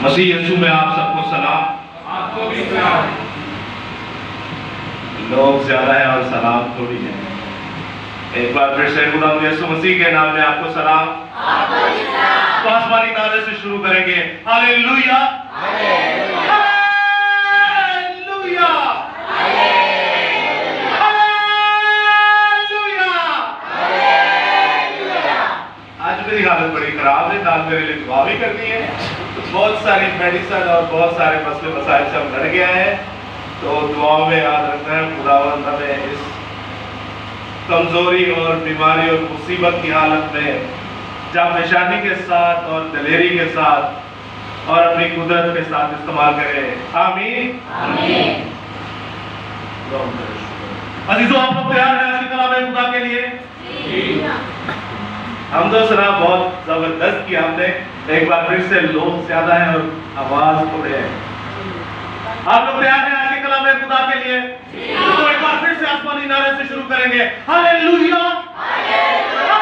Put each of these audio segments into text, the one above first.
मसीह यीशु में आप सबको सलाम। आपको भी सलाम। लोग ज्यादा है और सलाम थोड़ी है। एक बार फिर से खुदा यीशु मसीह के नाम में आपको सलाम। आपको भी सलाम। तो आसमानी नारे से शुरू करेंगे। Hallelujah hallelujah hallelujah hallelujah. आज मेरी हालत बड़ी खराब है। दाल मेरे लिए दुआ भी करनी है। बहुत सारी मेडिसिन और बहुत सारे मसले मसाइल से हम लड़ गया है, तो दुआओं में याद रखना है। खुदावंद हमें इस कमजोरी और बीमारी और मुसीबत की हालत में जाफेशानी के साथ और दलेरी के साथ और अपनी कुदरत के साथ इस्तेमाल करे। आमीन आमीन। अजीजों, आप लोग तैयार हैं आज की कलाम खुदा के लिए? हम तो सुना बहुत जबरदस्त किया हमने। एक बार फिर से लोग ज्यादा हैं और आवाज थोड़े है। आप लोग तैयार हैं आज की कलाम खुदा के लिए? तो एक बार फिर से आसमानी नारे से शुरू करेंगे। Hallelujah hallelujah.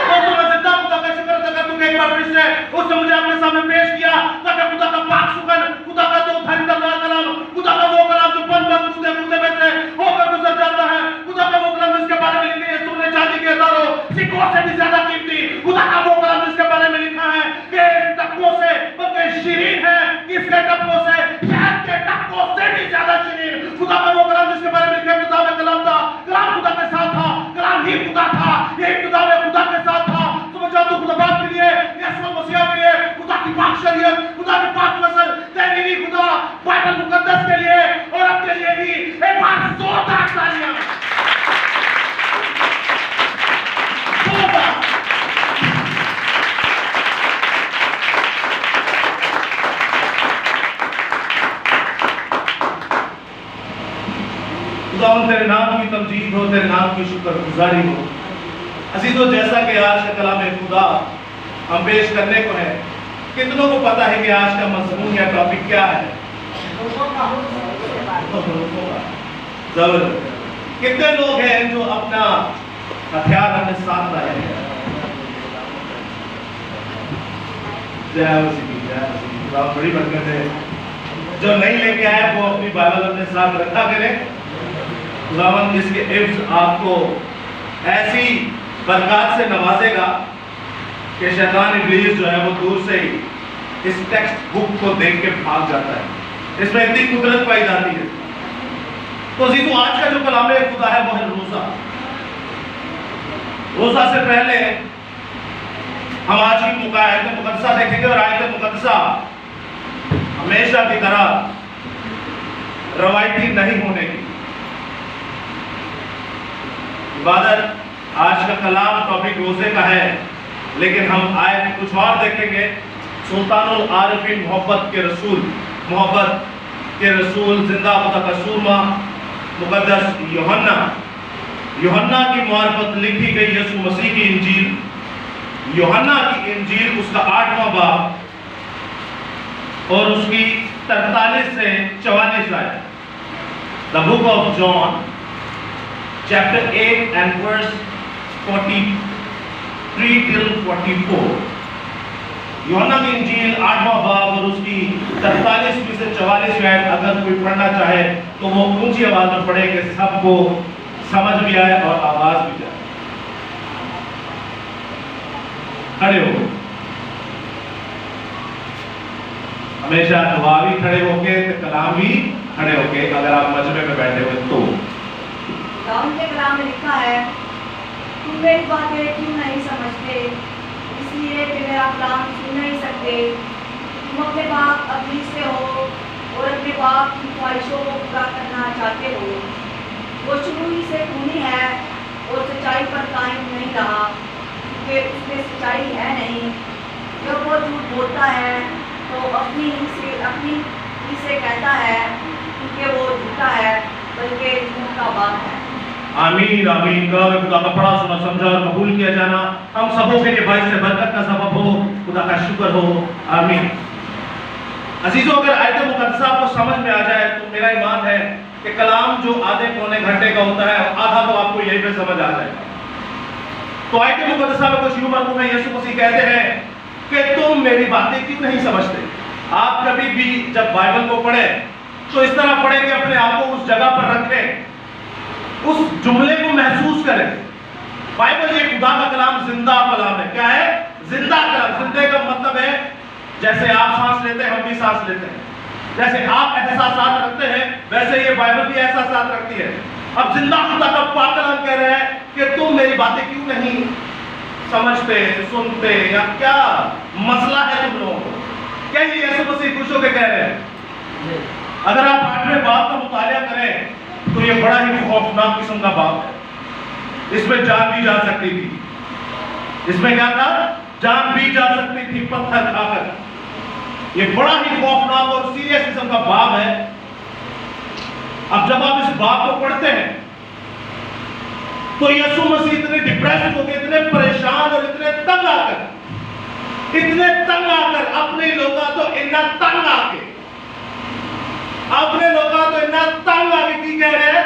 दोस्तों, मैं जिंदा खुदा का शुक्र अदा करता हूं कि एक बार फिर से उसने मुझे अपने सामने पेश किया ताकि खुदा का पाक सुगंध, खुदा का जो धारी तलवार कलाम, खुदा का वो कलाम जो बंद बंद कूदे कूदे में से होकर गुजर जाता है, खुदा का वो कलाम जिसके बारे में लिखे सोने चांदी के हजारों सिक्कों से भी ज्यादा कीमती, खुदा का वो कलाम जिसके बारे में लिखा है कि टप्पों से बल्कि शीरीन है, किसके टप्पों से, शहद के टप्पों से भी ज्यादा शीरीन। खुदा का वो कलाम जिसके बारे में लिखा खुदा में कलाम था, कलाम खुदा के साथ था, कलाम ही खुदा था, ये खुदा में खुदा के साथ था। समझ जाओ तो खुदा बाप के लिए, यीशु मसीह के लिए, खुदा की पाक शरीयत, खुदा के पाक वचन, तेरी खुदा बाइबल मुकद्दस के लिए और अपने लिए भी एक बार जोरदार तालियां। खुदावंद तेरे नाम की तमजीद हो, तेरे नाम की शुक्रगुजारी हो। अजीजों, जैसा कि आज का कलाम खुदा हम पेश करने को है, कितनों को पता है कि आज का मजमून या टॉपिक क्या है? जबरदस्त। कितने लोग हैं जो अपना हथियार अपने साथ लाए हैं? जय मसीह, जय मसीह। खुदा बड़ी बरकत है। जो नहीं लेके आए वो अपनी बाइबल अपने साथ रखा करें। खुदावंद इसके इफ्ज आपको ऐसी बरकत से नवाजेगा कि शैतान इब्लीस जो है वो दूर से ही इस टेक्स्ट बुक को देख के भाग जाता है। इसमें इतनी कुदरत पाई जाती है। तो जीतू, आज का जो कलाम खुदा है वो है रोजा। रोजा से पहले हम आज की आयत मुकद्दसा देखेंगे और आयत मुकद्दसा हमेशा की तरह रवायती नहीं होने की इबादत। आज का कलाम टॉपिक रोजे का है, लेकिन हम आयत कुछ और देखेंगे। सुल्तानुल आरिफीन मोहब्बत के रसूल जिंदा खुदा का सूरमा मुकद्दस यूहन्ना की मार्फत लिखी गई यीशु मसीह की इंजील, यूहन्ना की इंजील, उसका 8वां बाब और उसकी 43 से 44 आयत। The book of John chapter 8 and verse 43 till 44। यूहन्ना की इंजील 8वां बाब और उसकी 43 से 44 आयत अगर कोई पढ़ना चाहे तो वो ऊंची आवाज में पढ़े कि सबको समझ भी आए और आवाज भी जाए। खड़े हो, हमेशा दुआ भी खड़े होके, कलाम भी खड़े होके, अगर आप मजमे में बैठे हुए तो। दाऊद के कलाम में लिखा है, तुम मेरी बातें क्यों नहीं समझते, इसलिए कि मेरा कलाम सुन नहीं सकते। तुम अपने बाप अब्दी से हो और अपने बाप की ख्वाहिशों को पूरा करना चाहते हो। वो शुरू ही से खूनी है और सच्चाई पर कायम नहीं रहा, क्योंकि उसमें सच्चाई है नहीं। जब वो झूठ बोलता है तो अपनी ही से कहता है, क्योंकि वो झूठा है बल्कि झूठ का बाप है। आमीन आमीन। खुदा का पढ़ा सुना समझा और कबूल किया जाना हम सबों के लिए बाइस से बरकत का सबब हो। खुदा का शुक्र हो। आमीन। अजीजों, अगर आयत मुकद्दसा आपको समझ में आ जाए तो मेरा ईमान है कि कलाम जो आधे पौने घंटे का होता है, आधा तो आपको यहीं पे समझ आ जाएगा। तो आयत मुकद्दसा में कुछ यूं मरकूम है, यीशु मसीह कहते हैं कि तुम मेरी बातें क्यों नहीं समझते। आप कभी भी जब बाइबल को पढ़ें तो इस तरह पढ़ें कि अपने आप को उस जगह पर रखें, उस जुमले को महसूस करें। बाइबल ये खुदा का कलाम जिंदा कलाम है। क्या है? जिंदा कलाम। जिंदे का मतलब है जैसे आप सांस लेते हैं हम भी सांस लेते हैं, जैसे आप एहसासात रखते हैं वैसे ये बाइबल भी एहसासात रखती है। अब जिंदा खुदा का पाक कलाम कह रहे हैं कि तुम मेरी बातें क्यों नहीं समझते, सुनते, या क्या मसला है तुम लोगों को? क्या ये यीशु मसीह खुश होकर कह रहे हैं? अगर आप 8वें बाब का मुतालिया करें तो ये बड़ा ही खौफनाक किस्म का बाब है। इसमें जान भी जा सकती थी। इसमें क्या था? जान भी जा सकती थी पत्थर खाकर। ये बड़ा ही खौफनाक और सीरियस किस्म का बाब है। अब जब आप इस बाब को पढ़ते हैं तो यीशु मसीह इतने डिप्रेस्ड होकर, इतने परेशान और इतने तंग आकर अपने लोगों तो इन्ना तंग आके की कह रहे हैं,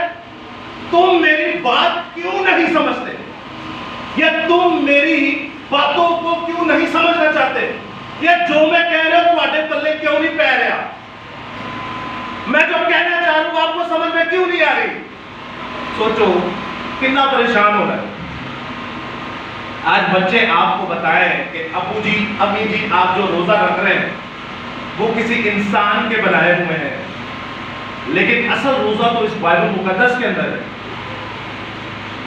तुम मेरी बात क्यों नहीं समझते, या तुम मेरी बातों को क्यों नहीं समझना चाहते, या जो मैं कह रहा हूं तुम्हारे पल्ले क्यों नहीं पै रहा, मैं जो कहना चाह रहा हूं आपको समझ में क्यों नहीं आ रही। सोचो कितना परेशान हो रहा है। आज बच्चे आपको बताएं कि अबू जी, अम्मी जी, आप जो रोजा रख रहे हैं वो किसी इंसान के बनाए हुए हैं, लेकिन असल रोजा तो इस बाइबल मुकद्दस के अंदर है।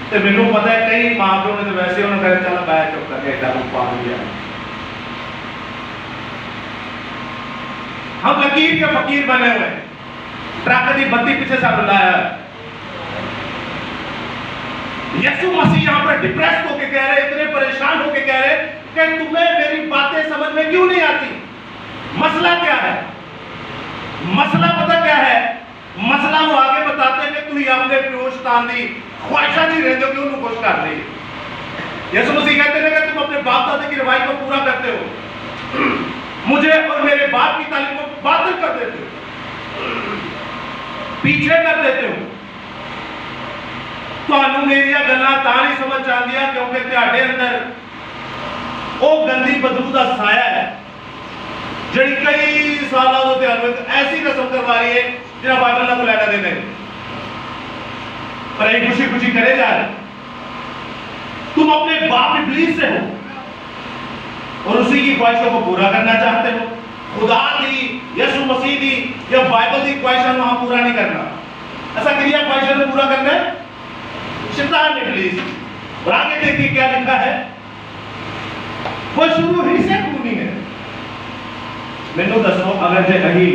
तो मैंने पता है कई माँ बापों ने तो वैसे उन्होंने कहा चला बैठ चुप करके डालू पा दिया। हम लकीर के फकीर बने हुए हैं, ट्रक की बत्ती पीछे से बुलाया। यीशु मसीह यहां पर डिप्रेस होके कह रहे, इतने परेशान होके कह रहे कि तुम्हें मेरी बातें समझ में क्यों नहीं आती। मसला क्या है? मसला पता क्या है? मसला वो आगे बताते हैं कि तू अपने प्योश तांदी ख्वाहिशा जी रहते हो कि उन्हें खुश कर दी। यीशु मसीह कहते हैं कि तुम अपने बाप दादा की रवायत को पूरा करते हो, मुझे और मेरे बाप की तालीम को बातिल कर देते हो, पीछे कर देते हो। ਤੁਹਾਨੂੰ ਮੇਰੀਆਂ ਗੱਲਾਂ ਤਾਂ ਨਹੀਂ ਸਮਝ ਆਉਂਦੀਆਂ ਕਿਉਂਕਿ ਤੁਹਾਡੇ ਅੰਦਰ ਉਹ ਗੰਦੀ ਬਦਬੂ ਦਾ ਸਾਇਆ ਹੈ ਜਿਹੜੀ ਕਈ ਸਾਲਾਂ ਤੋਂ ਤੁਹਾਨੂੰ ਇੱਕ ਐਸੀ ਰਸਮ ਕਰਵਾ ਰਹੀ ਹੈ ਜਿਹੜਾ ਬਾਈਬਲ ਨਾਲ ਲੈਣਾ ਦੇਣਾ है, पर एक खुशी खुशी करे जा रहे। तुम अपने बाप इब्लीस से हो और उसी की ख्वाहिशों को पूरा करना चाहते हो। खुदा दी, यीशु मसीह दी या बाइबल की ख्वाहिशों वहां पूरा नहीं करना। ऐसा क्रिया ख्वाहिशों को पूरा करना है शैतान इब्लीस। और आगे देखिए क्या लिखा है, वो शुरू ही से खूनी है। मैनू दसो अगर जे अही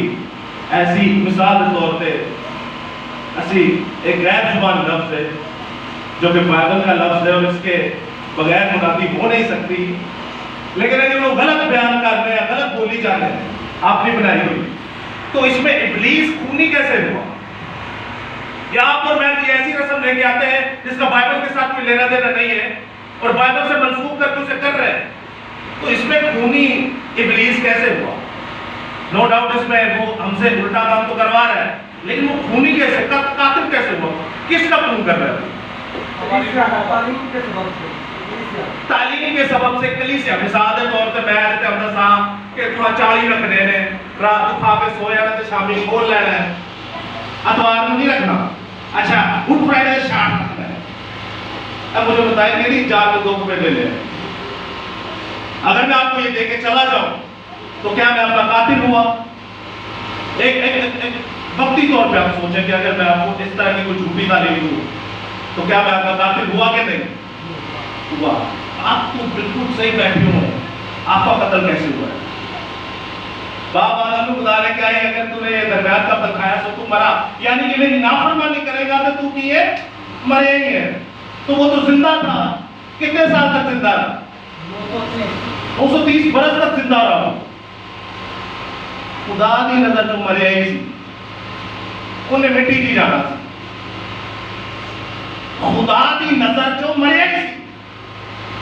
ऐसी मिसाल के तौर पे असी एक गैर जुबान लफ्ज है जो कि बाइबल का लफ्ज है और इसके बगैर मुनादी हो नहीं सकती, लेकिन अगर वो गलत बयान कर रहे हैं, गलत बोली जा रहे हैं, आपने बनाई हुई, तो इसमें इब्लीस खूनी कैसे हुआ? यहाँ पर मैं भी ऐसी रस्म लेके आते हैं जिसका बाइबल के साथ कोई लेना देना नहीं है और बाइबल से मनसूख करके उसे कर रहे हैं, तो इसमें खूनी इब्लीस कैसे हुआ? नो डाउट इसमें वो हमसे उल्टा काम तो करवा रहा है, लेकिन वो खूनी कैसे, कातिल कैसे हुआ? किसका खून कर रहा है? तालीम के सबब से कलीसिया। मिसाल के तौर पे मैं ते हमदा सा कि थोड़ा 40 रखने ने, रात को खा के सो जाना ते शामी खोल लेना है, अतवार नहीं रखना। अच्छा, गुड फ्राइडे शार्ट रखना है। अब मुझे बताइए मेरी जान को 2 रुपए ले ले, अगर मैं आपको ये देके चला जाऊं तो क्या मैं आपका कातिल हुआ? एक वक्ती तौर पे आप सोचें कि अगर मैं आपको इस तरह की कोई झूठी तालीम दूं तो क्या मैं आपका कातिल हुआ कि नहीं हुआ? आप तो बिल्कुल सही बैठे हो, आपका कत्ल कैसे हुआ है? बाप आदम को बता रहे क्या है, अगर तूने ये दरगाह का पत्थर खाया तो तू मरा, यानी कि मेरी नाफरमानी करेगा तो तू किए मरे ही है। तो वो तो जिंदा था, कितने साल तक जिंदा रहा? 230 बरस तक जिंदा रहा। खुदा की नजर जो मरे ही सी उन्हें मिट्टी की जाना सी। खुदा की नजर जो मरे ही सी।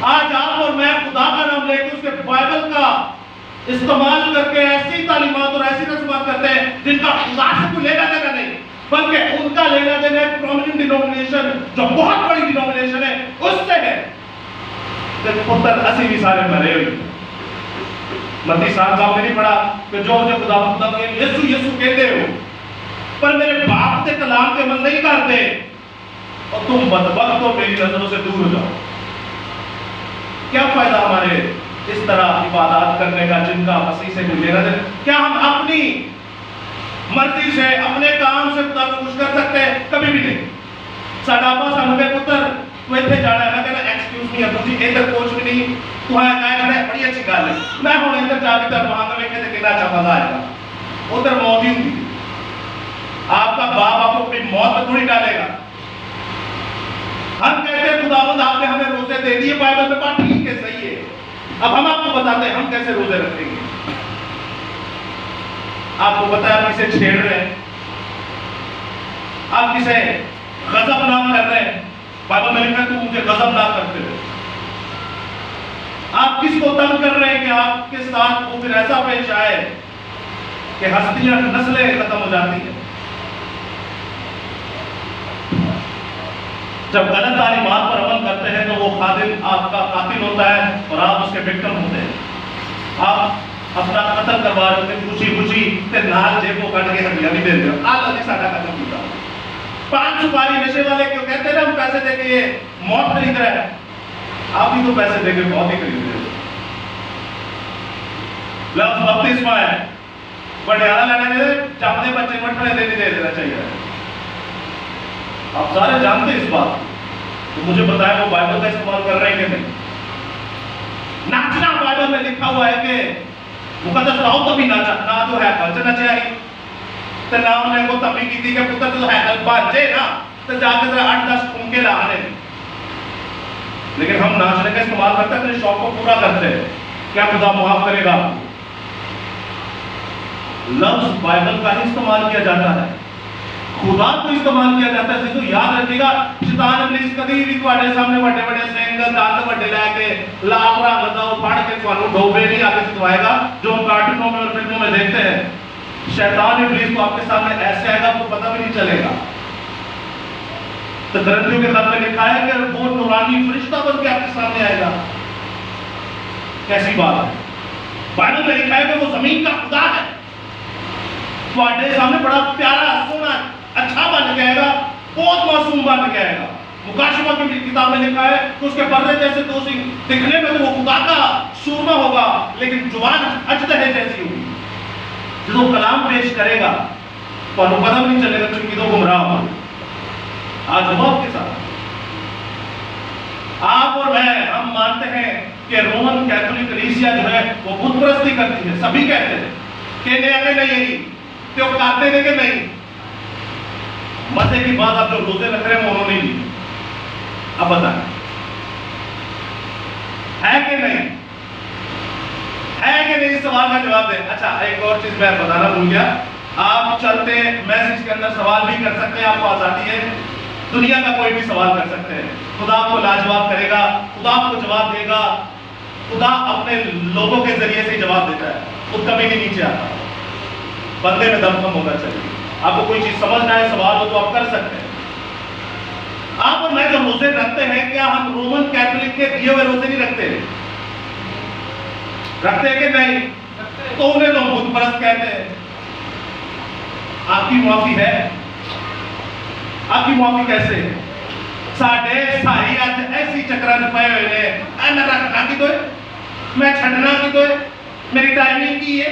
आज आप और मैं खुदा का नाम लेकर उसके बाइबल का इस्तेमाल करके ऐसी तालीमात और ऐसी रस्मात करते हैं जिनका खुदा से कोई लेना देना नहीं, बल्कि उनका लेना देना एक प्रोमिनेंट डिनोमिनेशन जो बहुत बड़ी डिनोमिनेशन है उससे है। कि पुत्र असी भी सारे मरे हुए। मत्ती 7 बाब में नहीं पढ़ा कि जो मुझे खुदा के यीशु यीशु कहते हो पर मेरे बाप के कलाम के अमल नहीं करते और तुम बदबख्त हो, मेरी नजरों से दूर हो जाओ। क्या फायदा हमारे इस तरह इबादत करने का जिनका मसीह से कोई लेना देना? क्या हम अपनी मर्जी से अपने काम से खुदा को खुश कर सकते हैं? कभी भी नहीं। साडा आपा सानू के पुत्र तू इत्थे जाना है, कहना एक्सक्यूज मी अब्बू जी इधर कुछ भी नहीं, तू है गाय खड़े, बड़ी अच्छी गल है, मैं हुण इधर जाके तर वहां का वेखे ते कितना अच्छा मजा आएगा। उधर मौत ही होगी। आपका बाप आपको अपनी मौत में थोड़ी डालेगा। हम कहते हैं खुदावंद आपने हमें रोजे दे दिए, बाइबल में बात ठीक है, सही है। अब हम आपको बताते हैं हम कैसे रोजे रखेंगे। आपको पता है आप किसे छेड़ रहे हैं, आप किसे गजब ना कर रहे हैं। बाइबल में लिखा है तुम मुझे गजब ना करते हो। आप किसको तंग कर रहे हैं कि आपके साथ वो फिर ऐसा पेश आए कि हस्तियां नस्लें खत्म हो जाती है। जब गलत तालीमात पर अमल करते हैं तो वो खादिम आपका कातिल होता है और आप उसके विक्टिम होते हैं। आप अपना कत्ल करवा रहे थे खुशी खुशी ते नाल जेबों काट के हड्डियां भी दे रहे हो। आज अभी साडा कत्ल किया। 5 सुपारी नशे वाले क्यों कहते हैं ना हम पैसे देके ये मौत खरीद रहे हैं, आप भी तो पैसे देके मौत ही खरीद रहे हो। लफ्ज बपतिस्मा है, बड़ियाला लेने दे, जमदे बच्चे मठने दे नहीं दे देना चाहिए। आप सारे जानते हैं इस बात, तो मुझे बताया वो बाइबल का इस्तेमाल कर रहे हैं कि नहीं। नाचना बाइबल में लिखा हुआ है कि मुकद्दस राव कभी नाचा ना तो है कल्चर नचा ही तो ना उन्हें को तभी की थी कि पुत्र तो है बाजे ना तो जाके जरा 8-10 ठुमके लाने। लेकिन हम नाचने का इस्तेमाल करते हैं अपने शौक को पूरा करते हैं। क्या खुदा माफ करेगा? लफ्ज बाइबल का ही इस्तेमाल किया जाता है, खुदा को इस्तेमाल किया जाता है। तो याद रखिएगा शैतान इब्लीस कभी भी तुम्हारे सामने बड़े बड़े सिंगल दांत बड़े लेके लाल रंग का फाड़ के ਤੁਹਾਨੂੰ डोबे नहीं आके सिखाएगा जो हम कार्टूनों में और फिल्मों में देखते हैं। शैतान इब्लीस को आपके सामने ऐसे आएगा आपको पता भी नहीं चलेगा। तो ग्रंथियों के खत में लिखा है कि वो नूरानी फरिश्ता बन के आपके सामने आएगा। कैसी बात है? बाइबल में लिखा है कि वो जमीन का खुदा है, तुम्हारे सामने बड़ा प्यारा सोना अच्छा बन जाएगा, बहुत मासूम बन जाएगा। मुकाशमा की किताब में लिखा है कि उसके पर्दे जैसे दोषी दिखने में तो वो खुदा का सूरमा होगा, लेकिन जुबान अजदहे जैसी होगी। जो कलाम पेश करेगा तो पता भी नहीं चलेगा तुम किधर गुमराह हो। आज हुआ आपके साथ। आप और मैं हम मानते हैं कि रोमन कैथोलिक कलीसिया जो है वो बुत परस्ती करती है। सभी कहते हैं कि नहीं तो कहते हैं कि नहीं। मजे की बात आप जो रोजे रख रहे हैं उन्होंने नहीं ली। अब बताएं है कि नहीं, है कि नहीं? सवाल का जवाब दें। अच्छा एक और चीज मैं बताना भूल गया, आप चलते मैसेज के अंदर सवाल भी कर सकते हैं, आपको आजादी है। दुनिया का कोई भी सवाल कर सकते हैं, खुदा आपको लाजवाब करेगा, खुदा आपको जवाब देगा। खुदा अपने लोगों के जरिए से जवाब देता है, वो कभी भी नीचे आता। बंदे में दम कम होना चाहिए। आपको कोई चीज समझना है, सवाल हो तो आप कर सकते हैं। आप और मैं जो रोजे रखते हैं, क्या हम रोमन कैथोलिक के दिए हुए रोजे नहीं रखते? रखते हैं कि नहीं? तो उन्हें तो बुत परस्त कहते हैं। आपकी माफी है? आपकी माफी कैसे है? साढ़े साई अज ऐसी चक्कर पे हुए ने, मैं रखना की तो मैं छड़ना की तो मेरी टाइमिंग की है,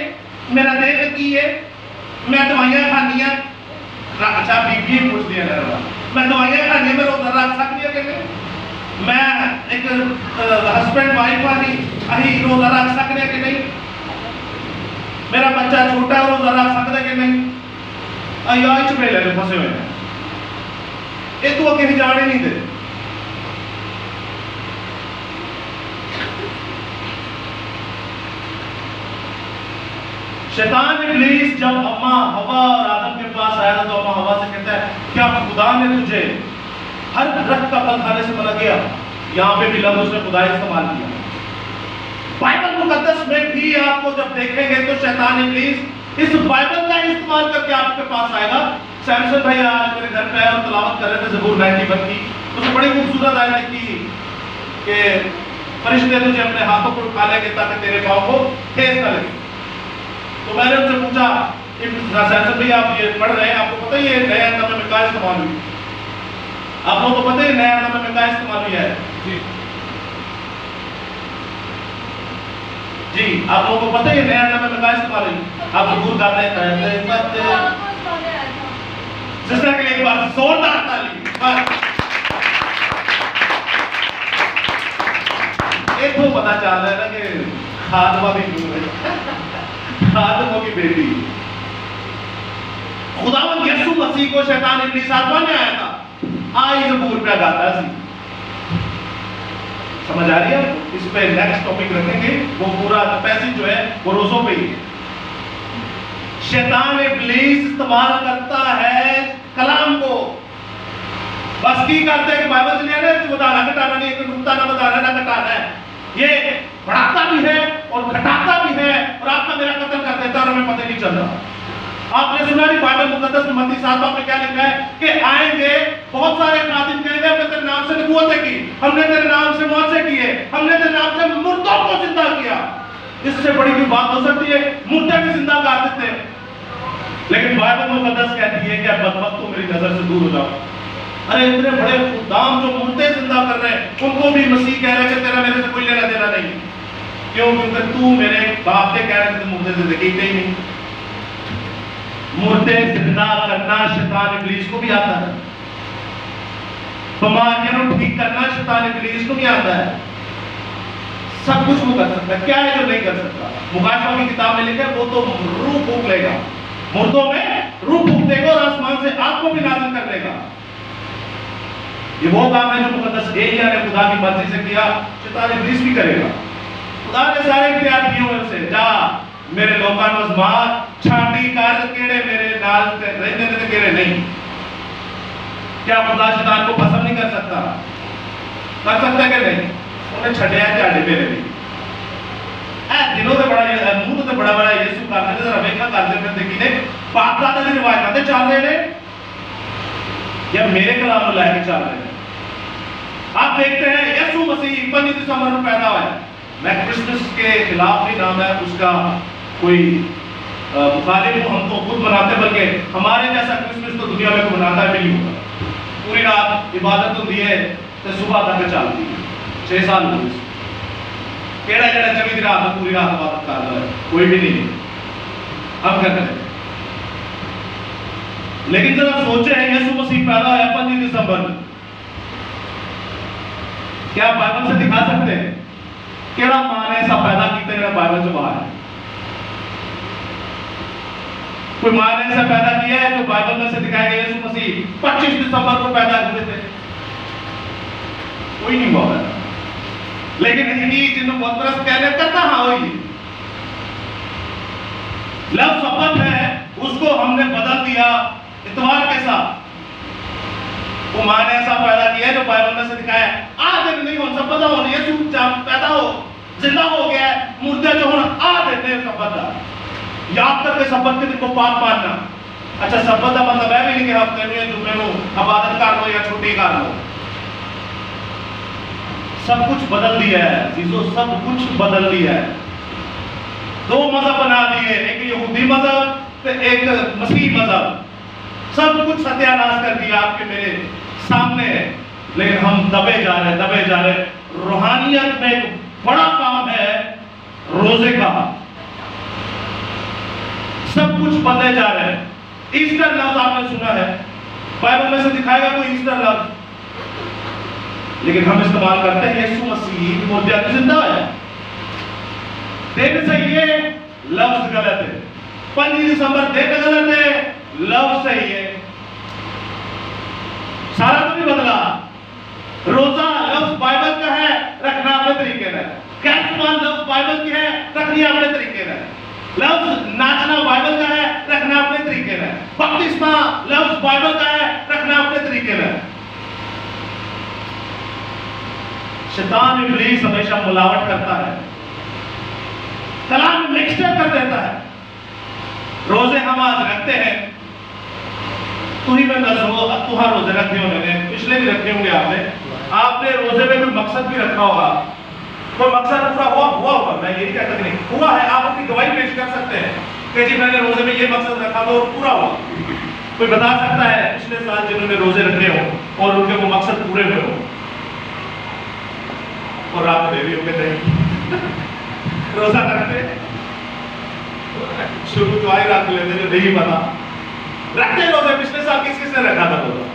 मेरा दिन की है, मैं दवाइयां खानियां। अच्छा बीबी पूछ दिया घर मैं दवाइयां खानी मैं रोजा रख सकती है कि नहीं? मैं एक हस्बैंड वाइफ आनी अही रोजा रख सकते हैं कि नहीं? मेरा बच्चा छोटा है रोजा रख सकता है कि नहीं? अया चपेले में फंसे हुए हैं, ये तो कहीं जाने नहीं दे। शैतान इब्लीस जब अम्मा हवा और आदम के पास आया तो अम्मा हवा से कहता है क्या खुदा ने तुझे हर दरख्त का फल खाने से मना किया? यहाँ पे भी लफ्ज़ उसने खुदा इस्तेमाल किया। बाइबल मुकद्दस में भी आपको जब देखेंगे तो शैतान इब्लीस इस बाइबल का इस्तेमाल करके आपके पास आएगा। सैमसन भाई आज मेरे घर पे आए और तलावत कर रहे थे ज़बूर 91 की। उसने बड़ी खूबसूरत आयत लिखी कि फरिश्ते तुझे अपने हाथों पर उठा लेंगे ताकि तेरे पाँव को ठेस न लगे। तो मैंने उनसे पूछा, सैमसन भाई आप ये पढ़ रहे हैं, आपको पता ही है नए अंदाज में क्या इस्तेमाल हुई? आप लोगों को पता है नए अंदाज में क्या इस्तेमाल हुई है? जी आप लोगों को पता है नया अंदाज में क्या इस्तेमाल हुई? आप जरूर गाते हैं सिस्टर के लिए एक बार जोरदार ताली। एक तो पता चल रहा है ना कि खादमा भी क्यों है, खादमा की बेटी खुदावंद यीशु मसीह को शैतान इब्लीस आजमाने आया था, आई ज़बूर पे गाता सी। समझ आ रही है? इस पे नेक्स्ट टॉपिक रखेंगे, वो पूरा पैसेज जो है वो रोज़ों पे ही है। शैतान इब्लीस इस्तेमाल करता है कलाम को, बस की करते हैं कि बाइबल से नहीं बताना घटाना नहीं, एक नुक्ता ना बताना ना घटाना है, ये बढ़ाता भी है और घटाता भी है और आपका मेरा कत्ल कर देता है और हमें पता नहीं चल रहा। आपने सुना नहीं बाइबल मुकद्दस में मत्ती 7 में क्या लिखा है कि आएंगे बहुत सारे खादिम कहेंगे हमने तेरे नाम से नबूवतें की, हमने तेरे नाम से मौजे किए, हमने तेरे नाम से मुर्दों को जिंदा किया। इससे बड़ी कोई बात हो सकती है? मुर्दे भी जिंदा कर देते हैं। लेकिन बाइबल मुकद्दस कहती है कि अब बदबख्तों मेरी नजर से दूर हो जाओ। अरे इतने बड़े खुदाम जो मुर्दे जिंदा कर रहे हैं उनको भी मसीह कह रहे हैं कि तेरा मेरे से कोई लेना देना नहीं। क्यों? क्योंकि तू मेरे बाप से कह रहे थे मुर्दे से देखी ही नहीं। मुर्दे जिंदा करना शैतान इब्लीस को भी आता है, बीमारियों को ठीक करना शैतान इब्लीस को भी आता है। सब कुछ वो कर सकता है। क्या है जो नहीं कर सकता? मुकाशवा की किताब में लिखा है वो तो रूह फूंक लेगा, मुर्दों में रूह फूंक देगा और आसमान से आग को भी नाज़िल कर देगा। ये वो काम है जो मुकद्दस एलिया ने खुदा की मर्जी से किया, शैतान इब्लीस भी करेगा। खुदा ने सारे इख्तियार दिए हुए उसे, जा मेरे लोकां नूं अज़मा, छांटी कर केड़े मेरे नाल रहंदे ने ते केड़े नहीं। क्या खुदा शैतान को पसंद नहीं कर सकता? कर सकता कि नहीं? उन्हें छड्या झाड़े मेरे लिए दिनों से बड़ा मुंह तो बड़ा बड़ा यीशु करते जरा वेखा करते फिर देखी ने बाप दादा की रिवायत चल रहे हैं या मेरे कलाम को लेके चल रहे हैं। आप देखते हैं यीशु मसीह 25 दिसंबर को पैदा हुआ है। मैं क्रिसमस के खिलाफ नहीं नाम है उसका कोई मुखालिफ हूं, हम तो खुद मनाते, बल्कि हमारे जैसा क्रिसमस तो दुनिया में कोई मनाता भी नहीं होगा। पूरी रात इबादत होती है तो सुबह तक चलती है। 6 साल हो गए केड़ा केड़ा 24 रात में पूरी रात इबादत कर रहा है, कोई भी नहीं। हम करते हैं। लेकिन जरा सोचे हैं यीशु मसीह पैदा हुआ 25 दिसंबर में, क्या बाइबल से दिखा सकते हैं केड़ा मां ने ऐसा पैदा किया जो बाइबल से बाहर है? कोई मां ने ऐसा पैदा किया है जो बाइबल में से दिखाया गया यीशु मसीह 25 दिसंबर को पैदा हुए थे? कोई नहीं हुआ। लेकिन यही जिन्होंने पतरस कहने करता हाँ वही लफ्ज़ शपथ है उसको हमने बदल दिया इतवार के साथ। वो मां ने ऐसा पैदा किया जो बाइबल में से दिखाया है। आज दिन नहीं हो सब पता हो यीशु पैदा हो जिंदा हो गया है, मुर्दे जो होना आ देते हैं शपथ याद करके शपथ के दिन को पाप मानना। अच्छा शपथ का मतलब है भी नहीं कि हफ्ते में जुम्मे को इबादत कर लो या छुट्टी कर लो। सब कुछ बदल दिया है चीजों, सब कुछ बदल दिया है। 2 मजहब बना दिए, एक यहूदी मजहब तो एक मसीह मजहब। सब कुछ सत्यानाश कर दिया आपके मेरे सामने। लेकिन हम दबे जा रहे। रूहानियत में एक बड़ा काम है रोजे का। सब कुछ बदले जा रहे हैं। ईस्टर लफ्ज आपने सुना है, बाइबल में से दिखाएगा कोई ईस्टर लफ्ज, लेकिन हम इस्तेमाल करते हैं यीशु मसीह मुर्दे से जिंदा है। दिन से ये लफ्ज गलत है। 25 दिसंबर दिन गलत है, लफ्ज सही है। सारा तो नहीं बदला। रोजा लफ्ज बाइबल का है, रखना अपने तरीके से। कैसमान लफ्ज बाइबल की है, रखनी अपने तरीके से। लफ्ज नाचना बाइबल का है, रखना अपने तरीके से। बपतिस्मा लफ्ज बाइबल का है, रखना अपने तरीके से। शैतान इब्लीस हमेशा मिलावट करता है, कलाम मिक्सचर कर देता है। रोजे हम आज रखते हैं, तू ही में नजरो तुहा रोजे रखे होंगे, पिछले भी रखे होंगे आपने रोजे में कोई मकसद भी रखा होगा। कोई मकसद पूरा हुआ होगा, मैं ये नहीं कहता कि नहीं हुआ है, आप अपनी गवाही पेश कर सकते हैं कि जी मैंने रोजे में ये मकसद रखा तो पूरा हुआ। कोई बता सकता है पिछले साल जिन्होंने रोजे रखे हो और उनके वो मकसद पूरे हुए हो और रात में भी होते रोजा रखते शुरू तो आई रात लेते जो नहीं पता रखते रोजे। पिछले साल किस किसने रखा था रोजा?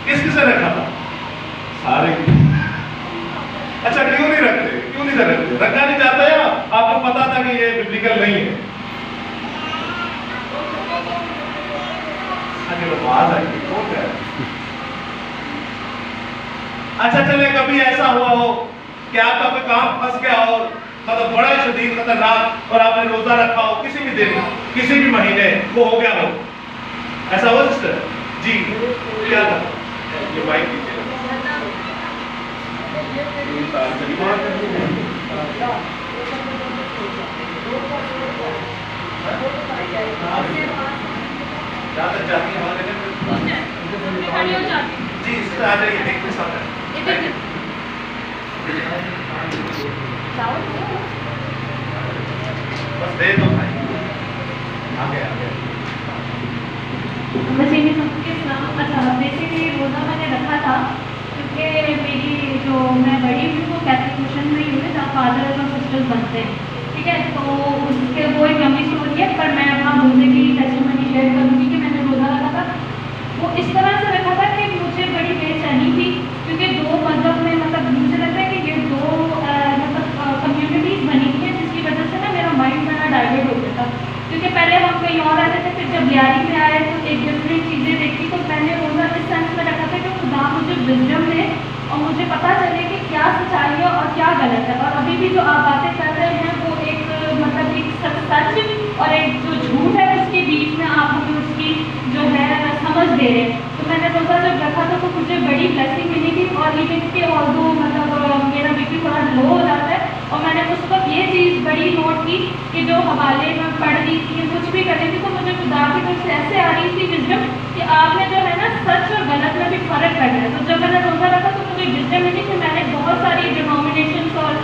किस किसने रखा था? सारे। अच्छा क्यों नहीं रखते? क्यों नहीं रखते? रखना नहीं चाहते या आपको पता था कि ये बिब्लिकल नहीं है? आवाज आई कौन कह रहा है? अच्छा चले कभी ऐसा हुआ हो कि आपका कोई काम फंस गया और मतलब बड़ा ही शदीद खतरनाक और आपने रोजा रखा हो किसी भी दिन किसी भी महीने वो हो गया हो, ऐसा हुआ सिस्टर जी? क्या था ये माइक नीचे जी इससे आ जाइए देखते सामने बस दे दो भाई आगे आगे। अच्छा बेसिकली रोज़ा मैंने रखा था क्योंकि मेरी जो मैं बड़ी हूँ वो कैथलिक मिशन में ही हूँ जहाँ फादर और सिस्टर्स बनते हैं, ठीक है। तो उसके वो एक लंबी स्टोरी है पर मैं अपना रोज़े की टेस्टिमनी शेयर करूँगी कि मैंने रोज़ा रखा था। वो इस तरह से रखा था कि मुझे बड़ी बेचैनी थी क्योंकि दो मज़हब में मतलब मुझे लगता है कि ये दो मतलब कम्युनिटीज़ बनी थी जिसकी वजह से ना मेरा माइंड बड़ा डाइवर्ट हो गया था क्योंकि पहले हम कहीं और रहते थे, फिर जब बिहारी में आए तो एक डिफरेंट चीज़ें देखी। तो मैंने रोज़ा इस सेंस में रखा था कि खुदा मुझे विजडम दे और मुझे पता चले कि क्या सच्चाई है और क्या गलत है। और अभी भी जो आप बातें कर रहे हैं वो एक मतलब एक सच और एक जो झूठ है उसके बीच में आप हमें उसकी जो है समझ दे रहे हैं। तो मैंने रोज़ा जब रखा था तो मुझे बड़ी ब्लेसिंग मिली थी और इवन के ऑल्दो मतलब मेरा बीपी थोड़ा लो हो जाता है और मैंने उस वक्त ये चीज़ बड़ी नोट की कि जो हवाले में पढ़ रही थी कुछ भी कर रही थी तो मुझे खुदा की तरफ से ऐसे आ रही थी विजडम कि आपने जो है ना सच और गलत में भी फ़र्क करना है। तो जब मैंने रोज़ा रखा तो मुझे विजडम मिली कि मैंने बहुत सारी डिनोमिनेशंस और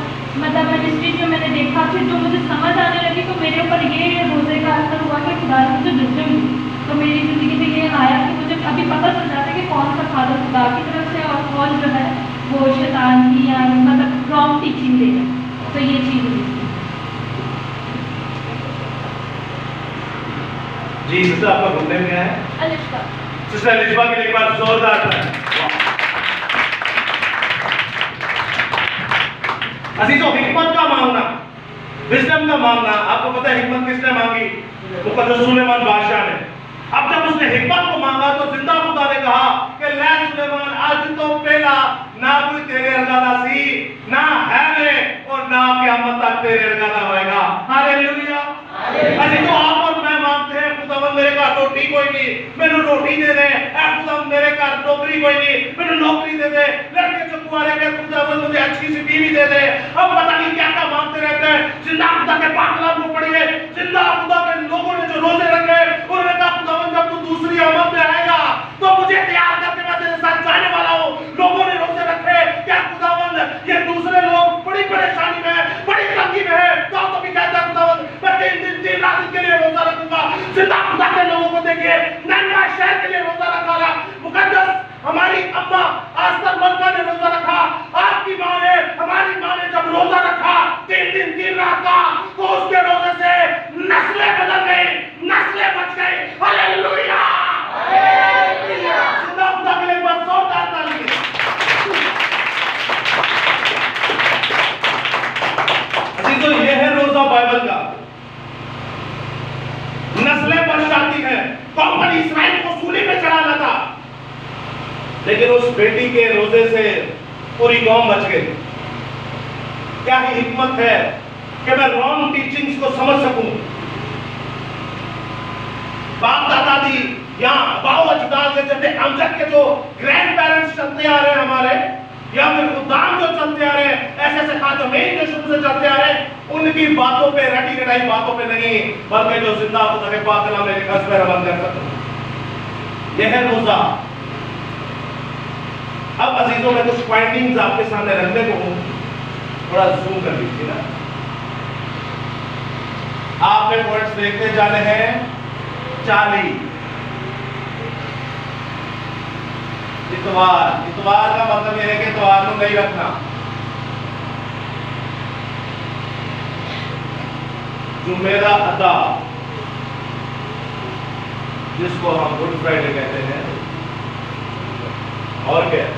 मतलब मिनिस्ट्री जो मैंने देखा फिर जो मुझे समझ आने लगी तो मेरे ऊपर ये रोज़े का असर हुआ कि खुदा ने मुझे विजडम दी। तो मेरी ज़िंदगी में ये आया कि मुझे अभी पता चल जाता है कि कौन सा फादर खुदा की तरफ से और कौन जो है वो शैतान की या मतलब रॉन्ग टीचिंग दे रहे। तो ये चीज़ हुई जी। सिस्टर आपका गुड नेम क्या है? अलिश्बा। सिस्टर अलिश्बा के लिए एक बार जोरदार ताली। अजीजों हिकमत का मांगना, विजडम का मांगना, आपको पता है हिकमत किसने मांगी? मुकद्दस सुलेमान बादशाह ने। अब जब उसने हिकमत को मांगा तो जिंदा खुदा ने कहा कि लै सुलेमान आज तो पहला ना कोई तेरे अर्गाना सी ना है में और ना क़यामत तक तेरे अर्गाना होएगा। हालेलुया। अजीजों आप और मैं मांगते हैं खुदावन मेरे घर रोटी कोई नहीं मैंने रोटी दे दे, ऐ खुदावन मेरे घर नौकरी कोई नहीं मैंने नौकरी दे दे, लड़के जो कुंवारे के खुदावन मुझे अच्छी सी बीवी दे दे। अब पता नहीं क्या क्या मांगते रहते हैं। जिंदा खुदा के पाक कलाम को पढ़िए, जिंदा खुदा के लोगों ने जो रोजे रखे उन्होंने कहा खुदावन जब तू दूसरी आमद में आएगा तो मुझे तैयार करके मैं तेरे साथ जाने वाला हूँ। लोगों ने रोजे रखे, क्या खुदावन ये दूसरे लोग बड़ी परेशानी में है, बड़ी तंगी में है, तो भी कहता है खुदावन मैं 3 दिन 3 रात के लिए रोजा रखूंगा। जिंदा खुदा के लोगों को देखिए, नन्हा शहर के लिए रोजा रखा रहा। मुकद्दस हमारी अम्मा आस्तर मलका ने रोजा रखा, आपकी माँ ने हमारी माँ ने जब रोजा रखा 3 दिन 3 रात का तो उसके रोजे से नस्लें बदल गई, नस्लें बच गई। हालेलुया। जिंदा खुदा के लिए बस जोरदार ताली। तो ये है रोजा बाइबल का। नस्लें बच जाती हैं। कौम बनी इस्राइल को सूली पे चढ़ाना था लेकिन उस बेटी के रोजे से पूरी कौम बच गई। क्या ही हिकमत है कि मैं रॉन्ग टीचिंग्स को समझ सकूं। बाप दादा दी या बाओ अजदाद के जैसे अमजद के जो ग्रैंड पेरेंट्स चलते आ रहे हैं हमारे या फिर खुदाम जो चलते आ रहे हैं, ऐसे ऐसे खातमें जो शुरू से चलते आ रहे हैं, उनकी बातों पे रटी रटाई बातों पे नहीं बल्कि जो जिंदा खुदा के पाक कलाम में लिखा है अमल कर सकते। यह है रोजा। अब अजीजों मैं कुछ पॉइंटिंग्स आपके सामने रखने को हूं थोड़ा जूम कर लीजिए ना, आपने पॉइंट्स देखते जाने हैं 40। इतवार, इतवार का मतलब यह है कि इतवार को नहीं रखना। जुमेरा अदा, जिसको हम गुड फ्राइडे कहते हैं, और क्या,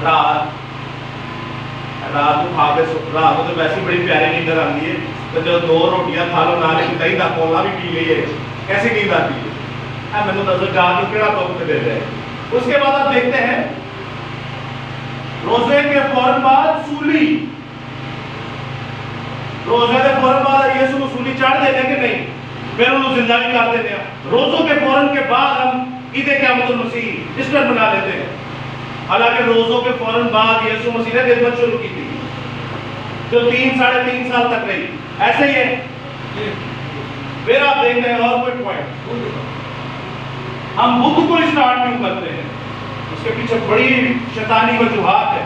रात, रात को खा के रात को तो वैसे बड़ी प्यारी नींद आती है, तो जो 2 रोटियां खा लो नाले की दही का कोला भी पी लिए, कैसी नींद आती है? मैंने दसो जान केड़ा वक्त दे रहे। उसके बाद आप देखते हैं रोजे के फौरन बाद सूली, रोजे के फौरन बाद यीशु को सूली चढ़ देने के नहीं, फिर उन्हें जिंदा भी कर देते हैं। रोजों के फौरन के बाद हम ईद क़यामत मसीह ईस्टर मना लेते हैं। हालांकि रोजों के फौरन बाद यीशु मसीह ने खिदमत शुरू की थी, जो 3-3.5 साल तक रही। ऐसे ही है। फिर आप देखते हैं और कोई पॉइंट, हम बुद्ध को स्टार्ट क्यों करते हैं? उसके पीछे बड़ी शैतानी वजूहात है।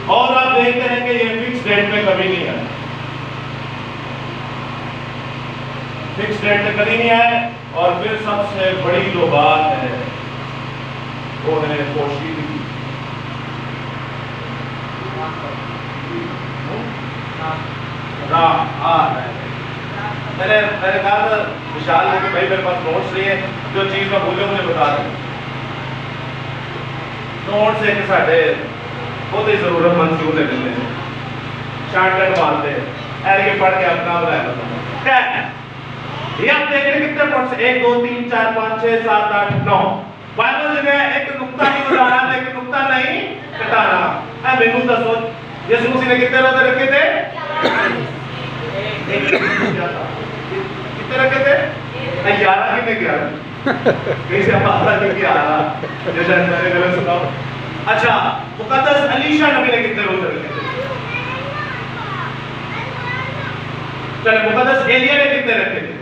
और आप देखते हैं कि ये फिक्स डेट में कभी नहीं है, फिक्स डेट में कभी नहीं है। और फिर सबसे बड़ी जो बात है वो है पोशीदगी। मैंने कहा था विशाल को कि भाई मेरे पास नोट्स नहीं है, जो चीज मैं भूले मुझे बता दें। नोट्स एक साढ़े बहुत ही जरूरतमंद क्यों लेते हैं, शॉर्टकट मारते हैं, ऐसे पढ़ के अपना बनाया। ये आप देख रहे कितने पॉइंट्स, 1 2 3 4 5 6 7 8 9। बाइबल में एक नुक्ता नहीं बताना, एक नुक्ता नहीं कटाना। है मेनू दसो यीशु मसीह ने कितने रोजे रखे थे? कितने रखे थे? 11 कितने 11? कैसे पता नहीं कि 11 जैसे मैंने गलत सुना। अच्छा, मुकद्दस अलीशा नबी ने कितने रोजे रखे थे? चले, मुकद्दस एलिया ने कितने रखे थे?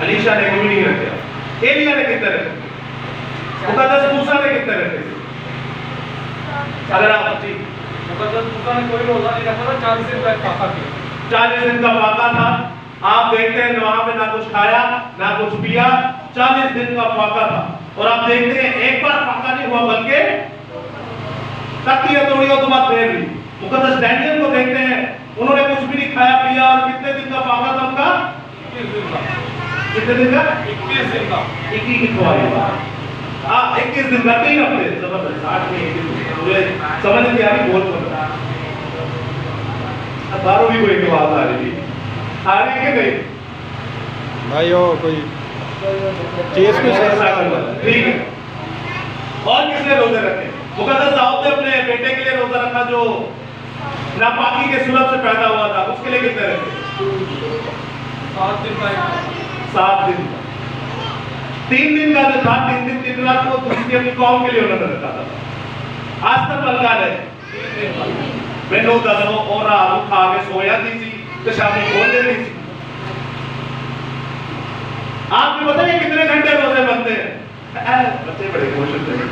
अलीशा ने कोई नहीं रखे। एलिया ने कितने रखे? मुकद्दस मूसा ने कितने रखे? अगर आप जी मुकद्दस मूसा ने कोई रोजा नहीं रखा था, 40 दिन का फाका किया। 40 दिन का फाका था। आप देखते हैं वहां पे ना कुछ खाया ना कुछ पिया, 40 दिन का फाका था। और आप देखते हैं एक बार फाका नहीं हुआ बल्कि तख्तियां तोड़ी और तो बात फेर ली। मुकद्दस डैनियल को देखते हैं, उन्होंने कुछ भी नहीं खाया पिया और कितने दिन का फाका था उनका? 21 दिन का। कितने दिन का? 21 दिन का। 21 को आएगा। हाँ, 21 दिन का 3 हफ्ते। जबरदस्त। 8 में मुझे समझ नहीं आ रही, बहुत पता। बारों भी कोई बात आ रही थी, आ रही है कि नहीं भाई? वो कोई चीज को ठीक है। और किसने रोजे रखे? मुकद्दस दाऊद ने अपने बेटे के लिए रोजा रखा जो नापाकी के सुलभ से पैदा हुआ था, उसके लिए कितने रखे? 7 दिन का। 7 दिन का। 3 दिन का जो था, 3 दिन 3 रात को दूसरी अपनी कौम के लिए उन्होंने रखा था। आज तक बलका है मैनू दसो, और रात खा के सो जाती थी तो शामी खोल देती थी। आपको पता है कितने घंटे रोजे बनते हैं? बच्चे बड़े खुश होते हैं।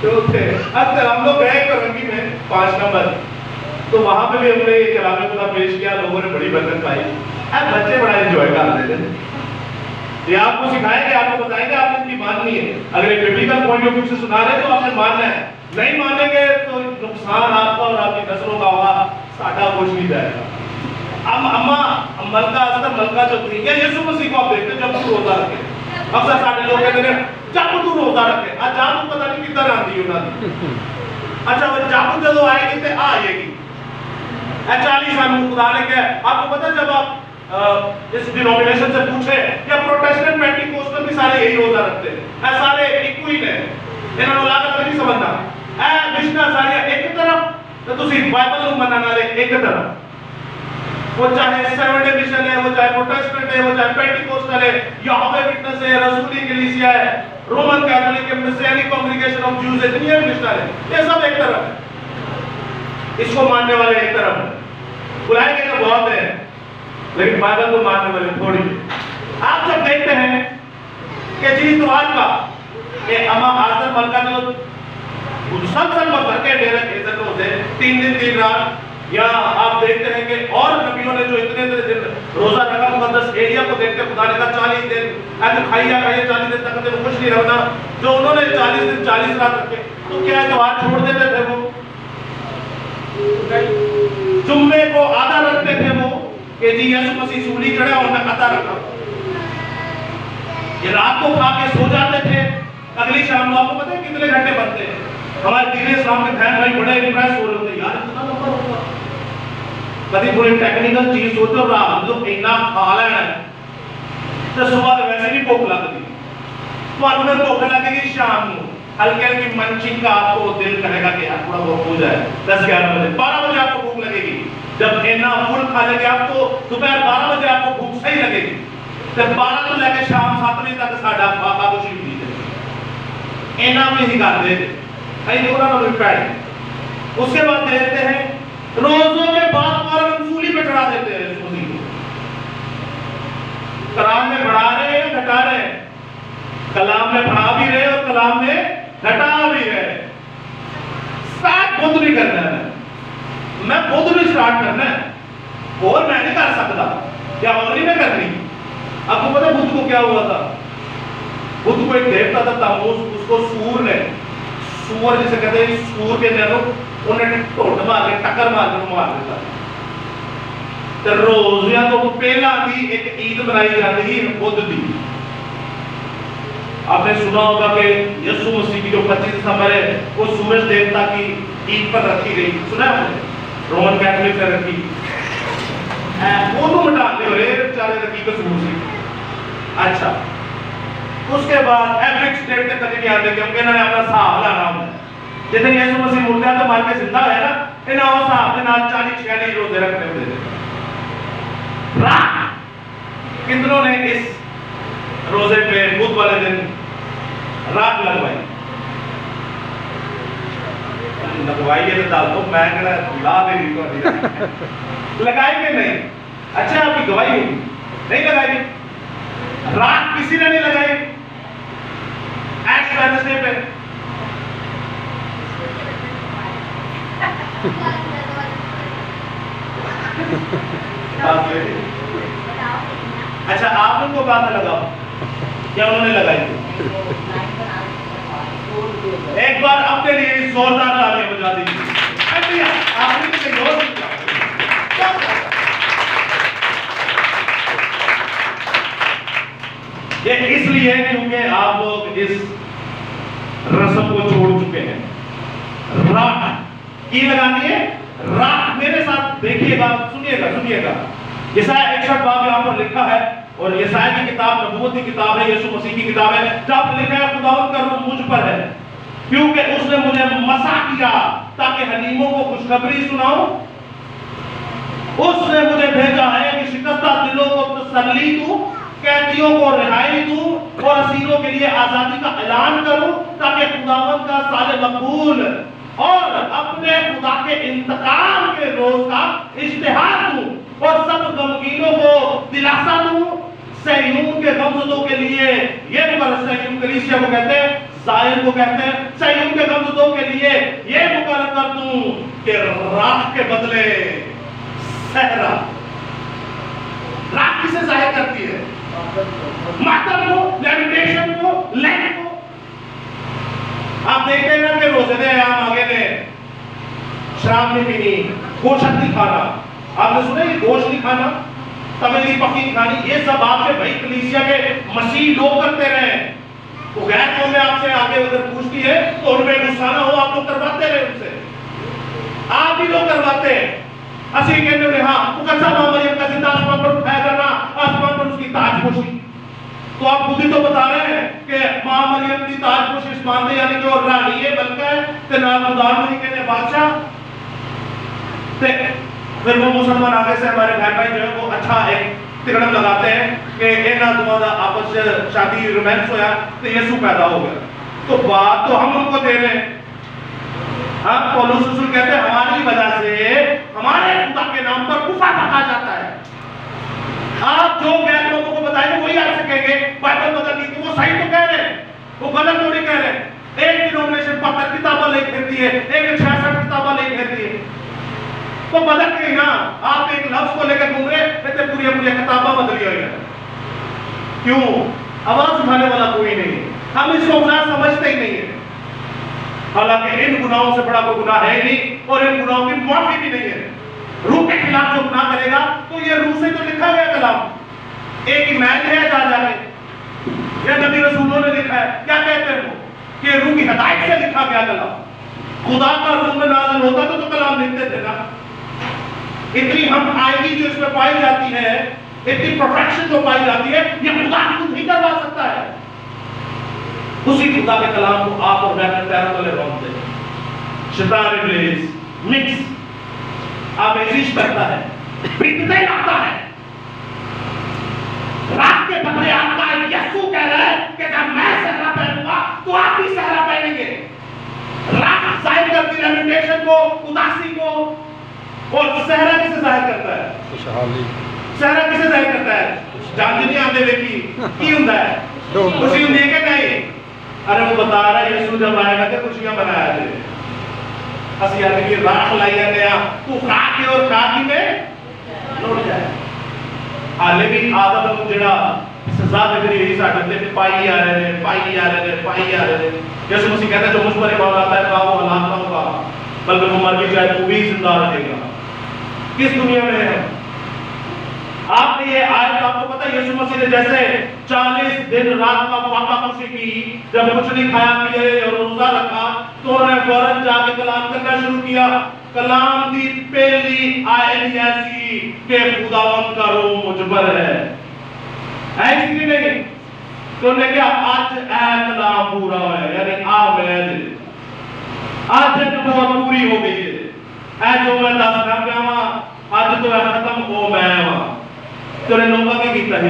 तो अक्सर हम लोग गए करंगी में 5 नंबर, तो वहां पे भी हमने कलाम खुदा पेश किया, लोगों ने बड़ी बरकत पाई। बच्चे बड़ा एंजॉय कर रहे थे। ये आपको सिखाएंगे, आपको बताएंगे, आपने इनकी माननी है। अगर एक बिब्लिकल पॉइंट ऑफ व्यू से सुना रहे तो आपने मानना है, नहीं मानेंगे तो नुकसान आपका और आपकी नस्लों का होगा, साडा कुछ नहीं जाएगा। अब अम्मा मलका अस्तर मलका जो थी, या यीशु मसीह को आप देखते जब तू रोजा रखे, अक्सर सारे लोग कहते हैं जब तू रोजा रखे, आज जान पता नहीं किधर आती है। अच्छा, वो जाबू जो आएगी तो आएगी 40 साल खुदा ने क्या, आपको पता जब आप इस डिनोमिनेशन से पूछे या प्रोटेस्टेंट पेंटिकोस्टल भी सारे यही रोजा रखते हैं, सारे इक्विन है, इन्होंने लागत नहीं समझना है। मिशना सारे एक तरफ तो तुसी बाइबल ਨੂੰ ਮੰਨਣਾ ले एक तरफ, वो चाहे सेवन डे मिशन है, वो चाहे प्रोटेस्टेंट है, वो चाहे पेंटिकोस्टल है, यहोवा विटनेस है, रसूली कलीसिया है, रोमन कैथोलिक है, मेसियानिक कांग्रीगेशन ऑफ ज्यूज है, दुनिया में मिशनर है, ये सब एक तरफ है। इसको मानने वाले एक तरफ है, बुलाएंगे तो बहुत है, लेकिन बाइबल को मानने वाले थोड़ी। आप जब देखते हैं कि जी इतवार का ये अमा आसर मलका जो मुसलसल मकर के डेरे इज्जत होते 3 दिन 3 रात। या आप देखते हैं कि और नबियों ने जो इतने दिन रोजा रखा, मुकद्दस एलिया को देखते खुदा ने कहा 40 दिन ऐसे खाइए 40 दिन तक कुछ नहीं रखना। जो उन्होंने 40 दिन 40 रात रखे, तो क्या त्योहार छोड़ देते थे वो? जुम्मे को आधा रखते थे वो कि जी यीशु मसीह सूली चढ़े और मैं आधा रखा। ये रात को खा के सो जाते थे, अगली शाम को आपको पता है कितने घंटे बनते हैं? हमारे दीन इस्लाम के बहन भाई बड़े इंप्रेस हो रहे होते यार कितना लंबा होगा। कभी कोई टेक्निकल चीज सोचो रात तो इतना खा लेना है तो सुबह वैसे भी भूख लगती, तो आपको भूख लगेगी शाम को हल्की हल्की मंचिंग का आपको दिल करेगा कि यार थोड़ा बहुत हो जाए 10-11 बजे 12 बजे आपको भूख लगेगी। जब इतना फुल खा लेंगे आप तो दोपहर 12 बजे आपको भूख सही लगेगी। तो 12 से लेकर शाम 7 बजे तक साडा बाबा कुछ नहीं दीजिए इना में ही कर दे कहीं देखो ना पैड। उसके बाद देखते हैं रोजों के बाद मंसूली पे चढ़ा देते हैं सूली को। कलाम में बढ़ा रहे हैं घटा रहे हैं, कलाम में बढ़ा भी रहे और कलाम में घटा भी रहे। स्टार्ट खुद नहीं करना है, मैं खुद नहीं स्टार्ट करना है और मैं नहीं कर सकता, क्या और नहीं मैं करनी। आपको पता बुद्ध को क्या हुआ था? बुद्ध को एक देवता था तामूस, उसको सूर ने, सूअर जिसे कहते हैं, सूर के नैनो उन्हें टोट मार के टक्कर मार के मार देता। तो रोजिया तो पहला दी एक ईद बनाई जाती है बुद्ध दी। आपने सुना होगा कि यीशु मसीह की जो 25 दिसंबर है वो सूरज देवता की ईद पर रखी गई, सुना है आपने? रोमन कैथोलिक ने रखी, वो तो मिटा दे रहे बेचारे रखी कसूर से। अच्छा, उसके बाद एवरेज स्टेट के कभी नहीं आते क्योंकि इन्होंने अपना साहब लाना होता है। जितने यीशु मसीह मुर्दा तो मार के जिंदा है ना, इन्हें और साहब के नाल 40-46 रोजे रखने होते थे। रात कितनों ने इस रोजे पे बुध वाले दिन रात लगवाई है तो डाल दो, मैं कहना ला दे रही लगाएंगे नहीं। अच्छा, आपकी गवाही होगी नहीं लगाएगी, रात किसी ने नहीं लगाई एश वेडनेसडे पे। अच्छा, आप उनको बात लगाओ, क्या उन्होंने लगाई? एक बार अपने लिए जोरदार ताली बजा दीजिए। आपने कहीं और ये इसलिए क्योंकि आप लोग इस रस्म को छोड़ चुके हैं। रात की लगानी है, रात मेरे साथ देखिएगा, सुनिएगा सुनिएगा। यशायाह 61 बाब यहाँ पर लिखा है, और यशायाह की किताब नबूवत की किताब है, यीशु मसीह की किताब है, जब लिखा है खुदावंद का रूह मुझ पर है क्योंकि उसने मुझे मसा किया ताकि हलीमों को खुशखबरी सुनाऊं। उसने मुझे भेजा है कि शिकस्ता दिलों को तसल्ली दूं, कैदियों को रिहाई दूं और असीरों के लिए आजादी का ऐलान करूं, ताकि खुदावंद का साल मकबूल और अपने खुदा के इंतकाम के रोज का इश्तिहार दूं और सब गमगीनों को दिलासा दूं। सैयून के गमज़दों के लिए, ये मुकर्रर सैयून कलीसिया को कहते हैं, ज़ायन को कहते हैं, सैयून के गमज़दों के लिए ये मुकर्रर कर दूं कि रात के बदले सहरा। रात किसे जाहिर करती है? मातम को, लेविटेशन को, लैंड को। आप देखते हैं ना कि रोजे ने आम आगे ने शराब नहीं पीनी, गोश्त नहीं खाना। आपने सुना ये गोश्त नहीं खाना, तमेली पकी खानी, ये सब आपके भाई कलीसिया के मसीह लोग करते रहे। तो गैर कौम में आपसे आगे अगर पूछती है तो उनमें गुस्सा ना हो, आप लोग करवाते रहे उनसे, आप भी लोग करवाते हैं। असी कहते हैं हाँ वो कैसा मरियम का जिंदा आसमान पर उठाया जाना, आसमान पर उसकी ताजपोशी। तो आप खुद ही तो बता रहे हैं कि मां मरियम की ताजपोशी इस्मान दे यानी कि और रानी है बल्कि ते नाम खुदा नहीं कहने बादशाह। ते फिर वो मुसलमान आगे से हमारे भाई भाई जो है वो अच्छा एक तिकड़म लगाते हैं कि इन्ना तुम्हारा आपस में शादी रोमांस होया तो यीशु पैदा हो गया। तो बात तो हम उनको दे रहे हैं। हाँ, पौलुस रसूल कहते हैं हमारी वजह से हमारे खुदा के नाम पर कुफर बका जाता है। आप जो गैर लोगों को बताएंगे वही आपसे कहेंगे बाइबल बदल दी, तो वो सही तो कह रहे हैं, वो गलत थोड़ी कह रहे हैं। एक डिनोमिनेशन पत्थर किताबें लिख फेरती है, एक 66 किताबें नहीं फेरती है। तो बदल गई ना, आप एक लफ्ज को लेकर घूम रहे हैं, पूरी पूरी किताबें बदली हुई है। क्यों? आवाज उठाने वाला कोई नहीं है, हम इसको गुनाह समझते ही नहीं है। हालांकि इन गुनाहों से बड़ा कोई गुनाह है नहीं, और इन गुनाहों की माफी भी नहीं है। रूह के खिलाफ जो गुनाह करेगा, तो ये रूह से तो लिखा गया कलाम, एक ईमान है जा जाके, या नबी रसूलों ने लिखा है, क्या कहते हैं वो कि रूह की हिदायत से लिखा गया कलाम। खुदा का रूह में नाज़िल होता तो कलाम लिखते थे ना। इतनी हम आएगी जो इसमें पाई जाती है, इतनी परफेक्शन जो पाई जाती है, ये खुदा खुद ही करवा सकता है। उसी खुदा के कलाम को आप और मैं अपने पैरों तले रौंदते हैं। शैतान इब्लीस मिक्स आमेजिश करता है, बिगड़े लाता है। रात के बदले आपका यीशु कह रहा है कि जब मैं सहरा पहनूंगा तो आप भी सहरा पहनेंगे। रात जाहिर करती है लिमिटेशन को, उदासी को, और सहरा किसे जाहिर करता है? खुशहाली। सहरा किसे जाहिर करता है? जान नहीं आते देखी की हुंदा है, खुशी हुंदी है कि नहीं? अरे वो बता रहा है यीशु जब आएगा तो खुशियां मनाया थे, असि आदमी की राख लाई जाते हैं, तू खा के और खा की में लौट जाए। हाले भी आदम ਨੂੰ ਜਿਹੜਾ सजा दिख रही है साडे ते पाई आ रहे हैं, पाई आ रहे हैं, पाई आ रहे हैं। यीशु मसीह कहता है जो मुझ पर ईमान लाता है वो हलाक ना होगा, बल्कि वो मर भी जाए तो भी जिंदा रहेगा। किस दुनिया में है आपने ये आयत? आपको पता है यीशु मसीह ने जैसे 40 दिन रात का फाका खुशी की, जब कुछ नहीं खाया पिए और रोजा रखा, तो उन्होंने फौरन जाके कलाम करना शुरू किया। कलाम दी पहली आयत ऐसी कि खुदावंद का रूह मुझ पर है, ऐसी नहीं? तो उन्होंने क्या आज ऐ कलाम पूरा है, यानी आमेन, आज नबूवत पूरी हो गई है। ऐ जो मैं दसना पिया वा आज तो खत्म हो मैं वा तेरे लोगों के गीता है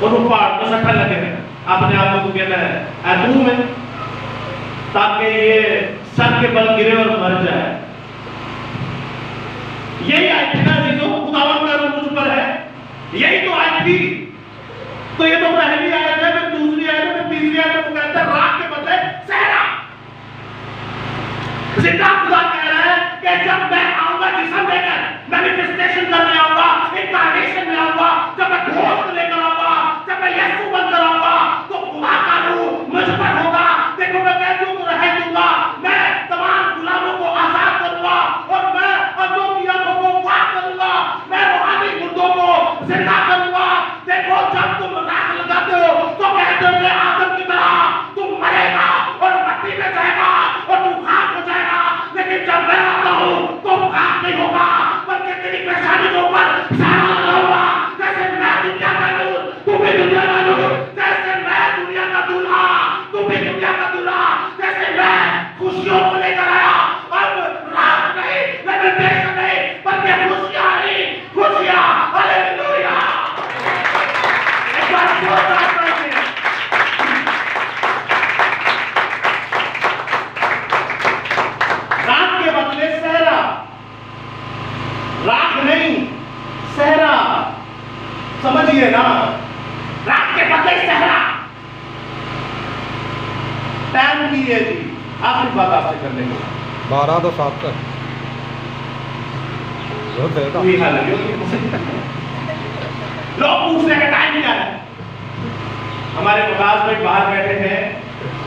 और पहाड़ को सट्टा लगे हैं अपने आप को कहना है तू में, ताकि ये सर के बल गिरे और मर जाए। यही आयत थी ना जो खुदावंद का रूह मुझ पर है, यही तो आयत थी। तो ये तो पहली आयत है, फिर दूसरी आयत है, फिर तीसरी आयत में कहता है रात के बदले सहरा। जिंदा खुदा कह रहा है कि जब मैं आऊंगा जिस्म लेकर, मैनिफेस्टेशन करने आऊंगा, इंकारनेशन में आऊंगा, जब मैं घोष लेकर आऊंगा, जब मैं यीशु बनकर आऊंगा, तो खुदा का रूह मुझ पर होगा। देखो मैं कैदियों को रह दूंगा, मैं तमाम गुलामों को आजाद करूंगा, और मैं अंधों की आंखों को पाक करूंगा, मैं रूहानी मुर्दों को जिंदा करूंगा। देखो जब तुम राख लगाते हो तो कहते हो कि आदम की तरह तुम मरेगा और मिट्टी में जाएगा और तू खाक हो जाएगा, लेकिन जब मैं आता हूं तो खाक नहीं होगा, बल्कि तेरी पेशानी के ऊपर सारा लगा होगा। जैसे मैं दुनिया का नूर, तू भी दुनिया का नूर, जैसे मैं दुनिया का दूल्हा, तू भी दुनिया का दूल्हा, जैसे मैं खुशियों को लेकर आया, अब रात नहीं, लेमिटेशन नहीं, बल्कि खुशियां ही खुशियां। हालेलुया। एक बार जोरदार ताली। रात के बदले सहरा, रात नहीं सहरा, समझिए ना, रात के बदले सहरा। टाइम की है जी, आखिरी बात आपसे कर लेंगे 12 तो 7 तक लोग पूछने का टाइम क्या है? हमारे प्रकाश भाई बाहर बैठे हैं,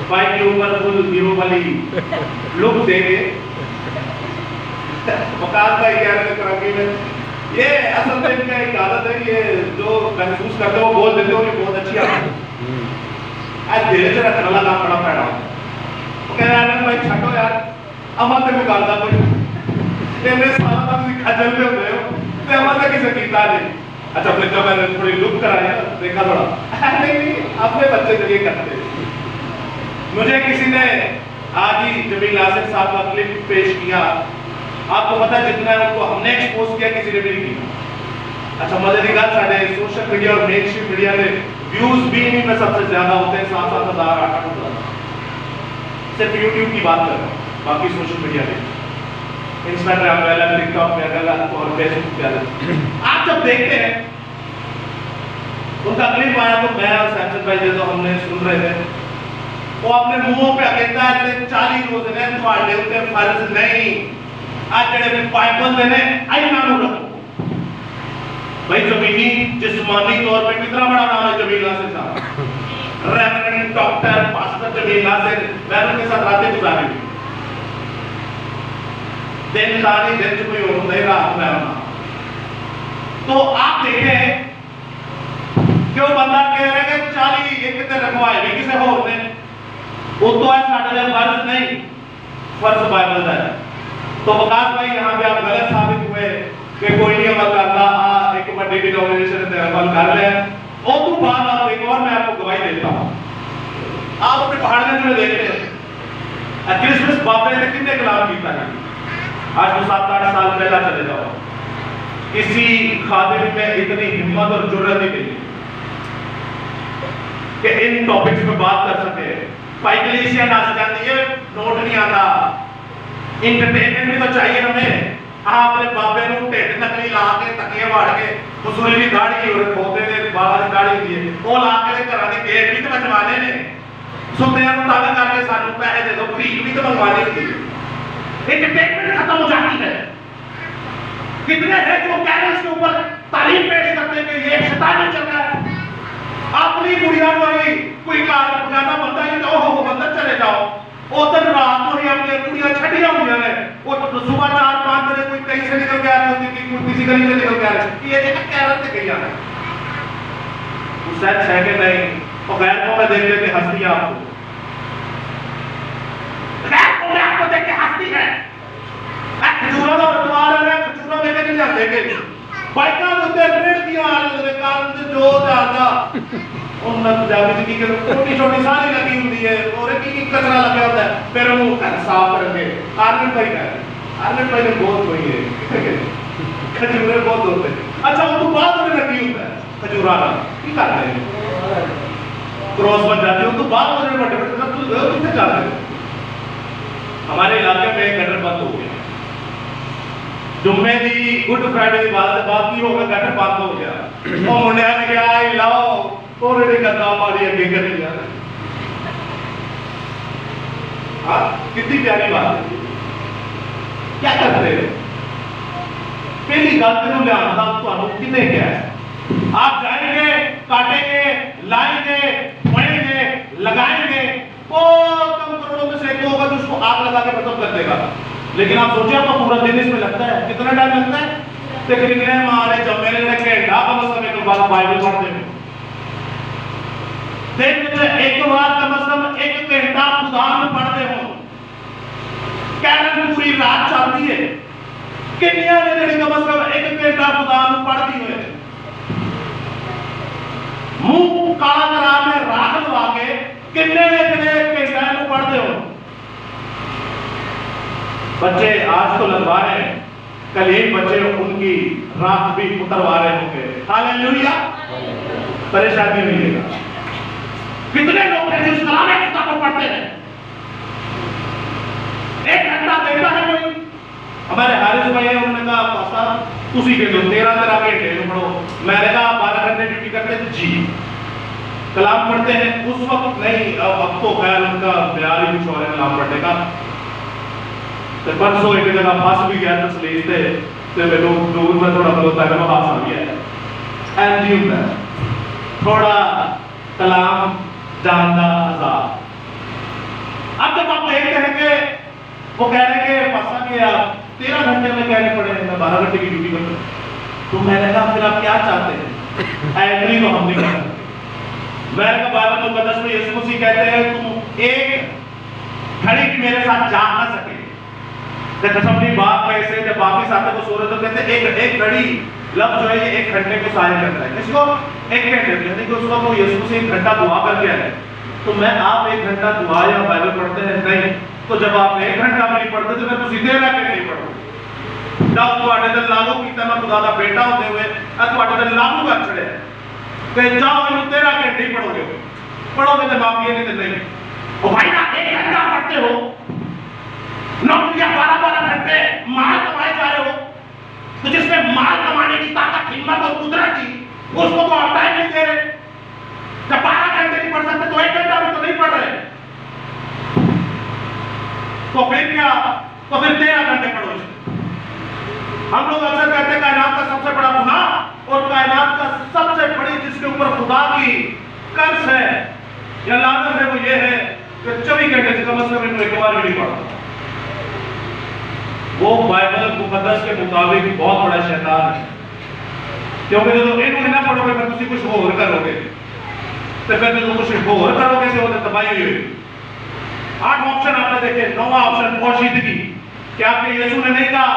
बाइक के ऊपर फुल हीरो वाली लुक देंगे। प्रकाश भाई कह रहे थे ये असल में इनका एक आदत है, ये जो महसूस करते हो बोल देते हो कि बहुत अच्छी आदत है। आज धीरे धीरे रखना काम बड़ा पैदा हो कह रहा है भाई छटो यार, अमल ते को करदा कोई तेरे सारा तुम खजल पे हुए हो ते अमल ते किसे कीता नहीं। अच्छा फिर जब मैंने थोड़ी लुक कराई देखा थोड़ा नहीं अपने बच्चे के लिए करते। मुझे किसी ने आज ही जमील आसिफ साहब का क्लिप पेश किया, आपको पता है जितना उनको हमने एक्सपोज किया किसी ने भी नहीं किया। अच्छा मजे की बात, साढ़े सोशल मीडिया और मेनस्ट्रीम मीडिया में व्यूज भी इन्हीं में सबसे ज्यादा होते हैं, 7-7 हज़ार 8-8 हज़ार। सिर्फ यूट्यूब की बात कर, बाकी सोशल मीडिया में इंस्टाग्राम पे अलग, टिकटॉक पे अलग और फेसबुक पे अलग। आप जब देखते हैं उनका क्लिप आया तो मैं और सैमसन भाई जो हमने सुन रहे थे, वो अपने मुंह पे कहता है कि 40 रोज ने तुम्हारे ऊपर फर्ज नहीं आज जेडे बाइबल दे ने आई नाम रखो भाई जमीनी जिस्मानी तौर पे कितना बड़ा नाम है Jamil Nasir sahab reverend doctor pastor Jamil Nasir मैं उनके साथ रातें गुजारी दिन तारी दिन कोई और नहीं रात में होना तो आप देखें क्यों बंदा कह रहे हैं 40 एक कितने रखवाए भी किसे और ने वो तो है साढ़े फर्ज नहीं फर्ज बाइबल का है तो वकास भाई यहाँ पे आप गलत साबित हुए कि कोई नहीं अमल करता एक बड़ी डिनोमिनेशन ने अमल कर ले और तू बात आप एक और मैं आपको गवाही देता हूँ आप अपने पहाड़ में जो देखते हैं क्रिसमस बाबे ने कितने कलाम किया है आज तो 7-8 साल पहला चले जाओ किसी खादिम में इतनी हिम्मत और जुर्रत ही नहीं कि इन टॉपिक्स पे बात कर सके पाइकलेशिया नाच जाती है नोट नहीं आता इंटरटेनमेंट भी तो चाहिए हमें आपने बाबे नु ढिड नकली ला के तकिए वाड़ के हुसूरी दी दाढ़ी और खोते दे बाबा दी दाढ़ी दी ओ ला के घरां दे केक भी तो बचवाने ने सुनने नु तागा करके सानू पैसे दे दो भीख भी तो मंगवानी होती है इंटरटेनमेंट खत्म हो जाती है कितने हैं जो कैरल्स के ऊपर तालीम पेश करते हैं कि ये शैतानी चल रहा है अपनी गुड़िया कोई कार गाना बनता है तो हो बंदर चले जाओ उधर रात को ही अपनी गुड़िया छटिया हुई है वो सुबह 4-5 बजे कोई कहीं से निकल के आ रही होती थी कोई किसी गली से निकल के आ रही ये देखा कैरल से कहीं आना वो सच है कि नहीं और गैर को मैं देख लेके हंसती है आपको गैर को मैं आपको देख के हंसती है खजूरा का द्वार है खजूरा में नहीं जाते के बाइकां उत्ते रेड़ दिया आ रहे कान से जो ज्यादा उन्नत जाति की छोटी छोटी सारी लगी हुई है और की कचरा लगा होता है फिर वो साफ करके आर्मी भाई का आर्मी भाई ने बहुत हुई है खजूरे बहुत होते हैं अच्छा वो तो बाद में लगी होता है खजूरा का की कर रहे हैं क्रॉस बन जाती है तो बाद में बड़े बड़े तो कितने जा रहे हैं हमारे इलाके में गटर बंद हो गया जुम्मे दी गुड फ्राइडे की बात की होगा गटर बंद हो गया और मुंडिया ने कहा आई लाओ ऑलरेडी करना हमारी अगे कर लिया हाँ कितनी प्यारी बात है क्या करते हो पहली गल तेन लिया कितने क्या है आप जाएंगे काटेंगे लाएंगे पढ़ेंगे लगाएंगे वो कम करोड़ों में से एक होगा जो उसको आग लगा के खत्म कर देगा लेकिन आप सोचिए आपका पूरा दिन इसमें लगता है कितना टाइम लगता है तकरीबन हमारे जब मेरे घंटा कम से कम एक बार बाइबल पढ़ते हैं दिन में एक बार कम से कम 1 घंटा खुदा में पढ़ते हो कैरल पूरी रात चलती है कितनियां ने जेडी कम से कम 1 घंटा खुदा में पढ़ती हुए मुंह काला करा में राख लगा के कितने ने जेडे घंटा को पढ़ते हो बच्चे आज तो लगवा रहे हैं कल एक बच्चे उनकी राख भी उतरवा रहे होंगे हालेलुया परेशानी नहीं होगा कितने लोग हैं जो इस कलाम खुदा को पढ़ते हैं 1 घंटा देता है कोई हमारे हारिस भाई उन्होंने कहा पासा उसी के 13 घंटे पढ़ो मैंने कहा 12 घंटे ड्यूटी करते थे जी कलाम पढ़ते हैं उस वक्त नहीं अब तो खैर उनका प्यार ही कुछ और है कलाम पढ़ने का तो परसों एक जगह फंस भी गया तस्लीस से तो मेरे दूर में थोड़ा बहुत है मैं पास आ गया एंड यू थोड़ा कलाम जानना आजाद अब जब आप देखते हैं कि वो कह रहे हैं कि पासा के आप 13 घंटे में कहने पड़े मैं 12 घंटे की ड्यूटी करता तो मैंने कहा फिर आप क्या चाहते हैं एग्री तो हम नहीं कर सकते मैंने कहा बाइबल मुकद्दस में यीशु मसीह कहते हैं तुम एक घड़ी मेरे साथ जा ना सके जब अपनी बात में से जब वापिस आते को सूरज तो कहते एक घड़ी लफ्ज जो है ये 1 घंटे को सहाय करता है किसको 1 घंटे यानी कि उसको वो यीशु मसीह 1 घंटा दुआ करके आए तो मैं आप 1 घंटा दुआ या बाइबल पढ़ते हैं नहीं तो जब आप 1 घंटा नहीं पढ़ते तो मैं सीधे रह के नहीं पढ़ूंगा जब तुम्हारे दिल लागू कीता मैं खुदा दा बेटा होते हुए तुम्हारे दिल लागू कर छड़े कि जाओ इन 13 घंटे पढ़ोगे तो माफी नहीं ओ भाई ना 1 घंटा पढ़ते हो नौकरियां 12 घंटे माल कमाए जा रहे हो तो जिसमें माल कमाने की ताकत हिम्मत और कुदरत थी उसको तो आप टाइम नहीं दे रहे जब 12 घंटे नहीं पढ़ सकते तो 1 घंटा भी तो नहीं पढ़ रहे हम लोग अक्सर कहते हैं कायनात का सबसे बड़ा गुनाह और कायनात का सबसे बड़ी जिसके ऊपर खुदा की कर्ज है या लानत है वो ये है कि 24 घंटे से कम से कम इनको एक बार भी नहीं पढ़ा। वो बाइबल मुकद्दस के मुताबिक बहुत बड़ा शैतान है, क्योंकि जो इनको ना पढ़ोगे फिर तुम कुछ और करोगे, तो फिर तुम कुछ और करोगे से होते तबाही हुई। 8 ऑप्शन आपने देखे, 9वां ऑप्शन पोशीदगी। क्या आपके यीशु ने नहीं कहा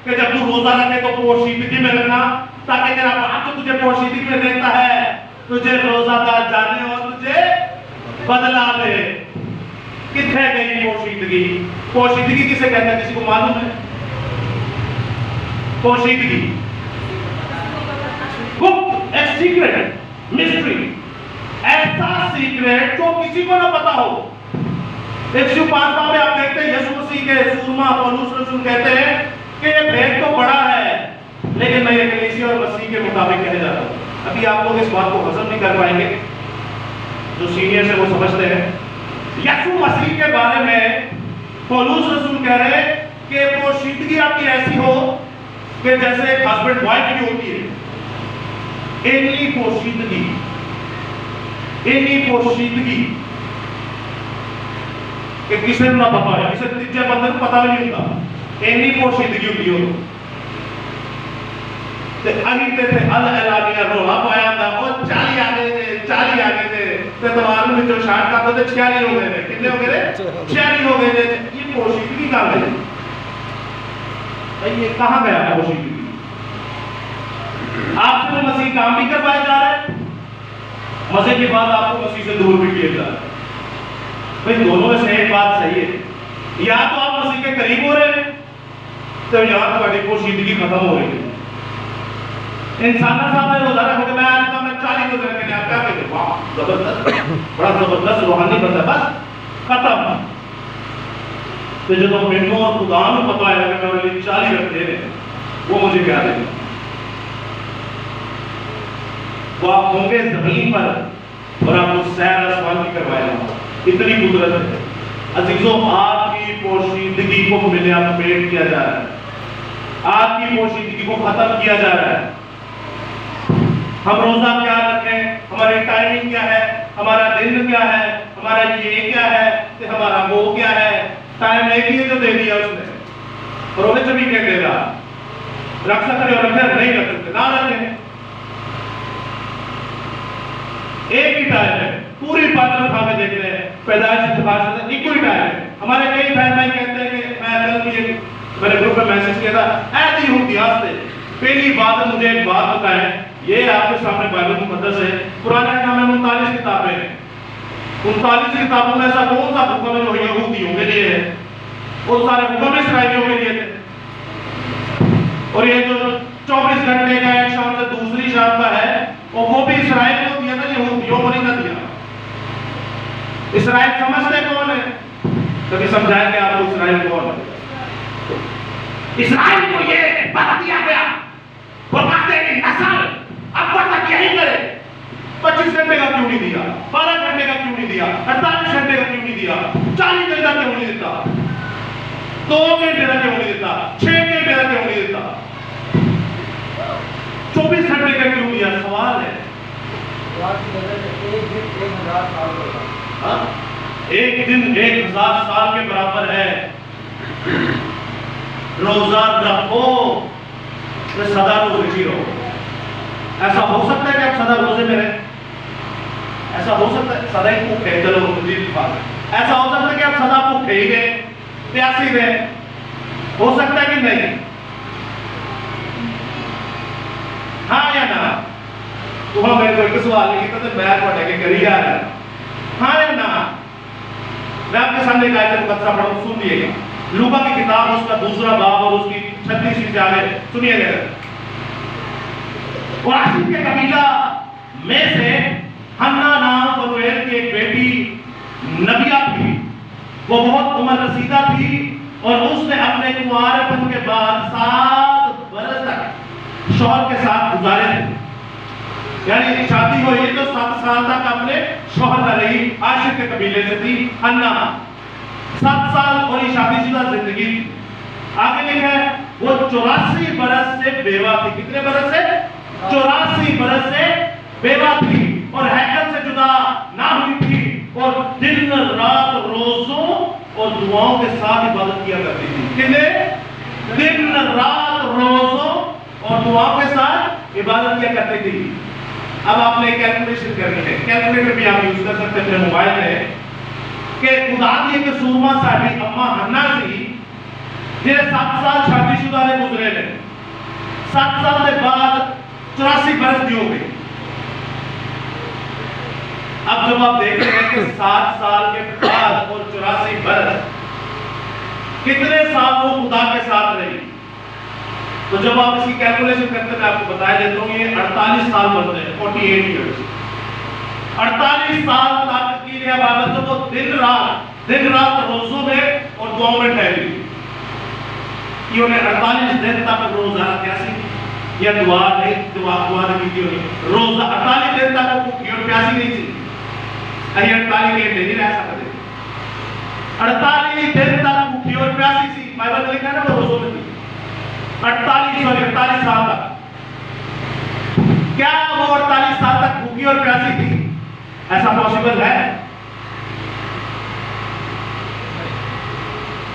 कि जब तू रोजा रखे तो पोशीदगी में रखना, ताकि तेरा बाप तो तुझे पोशीदगी में देखता है तुझे रोजादार जाने और तुझे बदला दे। कितने गई पोशीदगी? पोशीदगी किसे कहते हैं, किसी को मालूम है? पोशीदगी गुप्त, एक सीक्रेट, मिस्ट्री, ऐसा सीक्रेट जो किसी को ना पता हो। 105 में आप देखते हैं यीशु मसीह के सूरमा पौलुस रसूल कहते हैं कि ये भेद तो बड़ा है, लेकिन मैं ये कलीसिया और मसीह के मुताबिक कहने जा रहा हूं। अभी आप लोग इस बात को हजम नहीं कर पाएंगे, जो सीनियर से वो समझते हैं। यीशु मसीह के बारे में पौलुस रसूल कह रहे हैं कि पोशीदगी आपकी ऐसी हो कि जैसे एक हस्बैंड वाइफ की होती है, इन्हीं पोशीदगी कि किसे ना पता है, किसे तीजे बंदे को पता भी नहीं होता, इन्हीं पोशीदगी होती हो। ते अहिते थे अल एलानिया रोला पाया था और 40 आ गए थे ते तवार में जो शाट करते थे 46 हो गए थे। कितने हो गए थे? 46 हो गए थे। ये पोशीदगी कहां गई? ये कहां गया पोशीदगी? आपसे तो मसीह काम भी करवाया जा रहा है, मजे की बात आपको मसीह से दूर भी किया जा रहा है। भाई दोनों में से एक बात सही है, या तो आप मसीह के करीब हो रहे हैं तो या तुम्हारी पोशीदगी खत्म हो रही है। इंसान सामने रोजा रखोगे, मैं आज का मैं 40 रोजे रखने आप क्या कहते? वाह जबरदस्त, बड़ा जबरदस्त रूहानी बंदा, बस खत्म। तो जो मेनू और खुदा में पता है कि मेरे लिए 40 रखते हैं, वो मुझे क्या देगा? वो आप होंगे जमीन पर और आपको सैर आसमान की करवाएगा। इतनी कुदरत है। अजीजों, आपकी पोशीदगी को मिले अपडेट किया जा रहा है, आपकी पोशीदगी को खत्म किया जा रहा है। हम रोजा क्या रखें, हमारी टाइमिंग क्या है, हमारा दिन क्या है, हमारा ये क्या है, तो हमारा वो क्या है। टाइम एक ही जो दे दिया उसने, और वो 24 घंटे दे रहा। रख सकते हो रखते, नहीं रख सकते ना रखें। एक ही टाइम है, पूरी बात उठा के देख रहे हैं, पैदाइश से प्रकाश तक एक ही टाइम है। हमारे कई बहन भाई कहते हैं कि मैं कल भी मेरे ग्रुप में मैसेज किया था, ऐसे ही इतिहास से पहली बात मुझे एक बात बताएं। ये आपके सामने बाइबल मुकद्दस है, पुराने नाम में 39 किताबें हैं। 39 किताबों में ऐसा कौन सा हुक्म है जो यहूदियों के लिए है? वो सारे हुक्म इस्राएलियों के लिए थे। और ये जो 24 घंटे का एक शाम से दूसरी शाम का है, और वो भी इस्राएल को दिया था, यहूदियों को नहीं दिया। इस्राएल समझते कौन है? कभी समझाएंगे आपको इस्राएल कौन है? इस्राएल को ये बात दिया गया, वो कहते हैं कि नस्ल अब तक यही करे। 25 घंटे का क्यों नहीं दिया? 12 घंटे का क्यों नहीं दिया? 48 घंटे का क्यों नहीं दिया? 40 घंटे का क्यों नहीं देता? 2 घंटे का क्यों नहीं देता? 6 घंटे का क्यों नहीं देता? 24 घंटे का क्यों दिया? सवाल है। एक दिन 1000 साल के बराबर है। रोजा रखो तो सदा रोजे रहो। ऐसा हो सकता है कि आप सदा रोजे में रहें? ऐसा हो सकता है? सदा ही भूखे, चलो ऐसा हो सकता है कि आप सदा भूखे ही रहे, प्यासे रहे? हो सकता है कि नहीं? हाँ या ना? तुम मेरे को सवाल नहीं किया तो मैं पढ़े के करी जा रहा है। हाँ या ना? मैं आपके सामने एक आयत मुकद्दसा पढ़ूं, सुन लीजिएगा। लूका की किताब उसका 2 बाब और उसकी 36वीं आयत सुनिएगा। कुरैशी के कबीला में से हन्ना नाम फनुएल की एक बेटी नबिया थी। वो बहुत उम्र रसीदा थी और उसने अपने कुंवारेपन के बाद 7 बरस तक शौहर के साथ गुजारे थे। यानी शादी हुई तो 7 साल तक अपने शौहर न रही। आशिर के कबीले से थी हन्ना। 7 साल और ये शादीशुदा जिंदगी। आगे लिखा है वो 84 बरस से बेवा थी। कितने बरस से? 84 बरस से बेवा थी और हैकल से जुदा ना हुई थी और दिन रात रोजों और दुआओं के साथ इबादत किया करती थी। कितने? दिन रात रोजों और दुआओं के साथ इबादत किया करती थी। अब आपने कैलकुलेशन करनी है, कैलकुलेटर भी आप यूज कर सकते हैं अपने मोबाइल में कि खुदा दी के सूरमा साडी अम्मा हन्ना सी जिन्हें 7 साल शादीशुदा ने गुजरे ने, 7 साल के बाद 84 बरस की हो गई। अब जब आप देख रहे हैं कि 7 साल के बाद और 84 बरस, कितने साल वो खुदा के साथ रही, तो जब आप इसकी कैलकुलेशन करते हैं, मैं आपको बताया देता हूँ, ये 48 साल बनते हैं, 48 ईयर्स। 48 साल तक की इबादत तो वो दिन रात रोजों में और दुआओं में ठहरी। उन्हें 48 दिन तक रोजा प्यासी या दुआ नहीं की थी, रोजा 48 दिन तक वो भूखी और प्यासी नहीं थी। 48 घंटे नहीं रह सकते, 48 दिन तक भूखी और प्यासी थी। बाइबल में लिखा है ना वो रोजों में थी 48 साल तक। क्या वो 48 साल तक भूखी और प्यासी थी? ऐसा पॉसिबल है?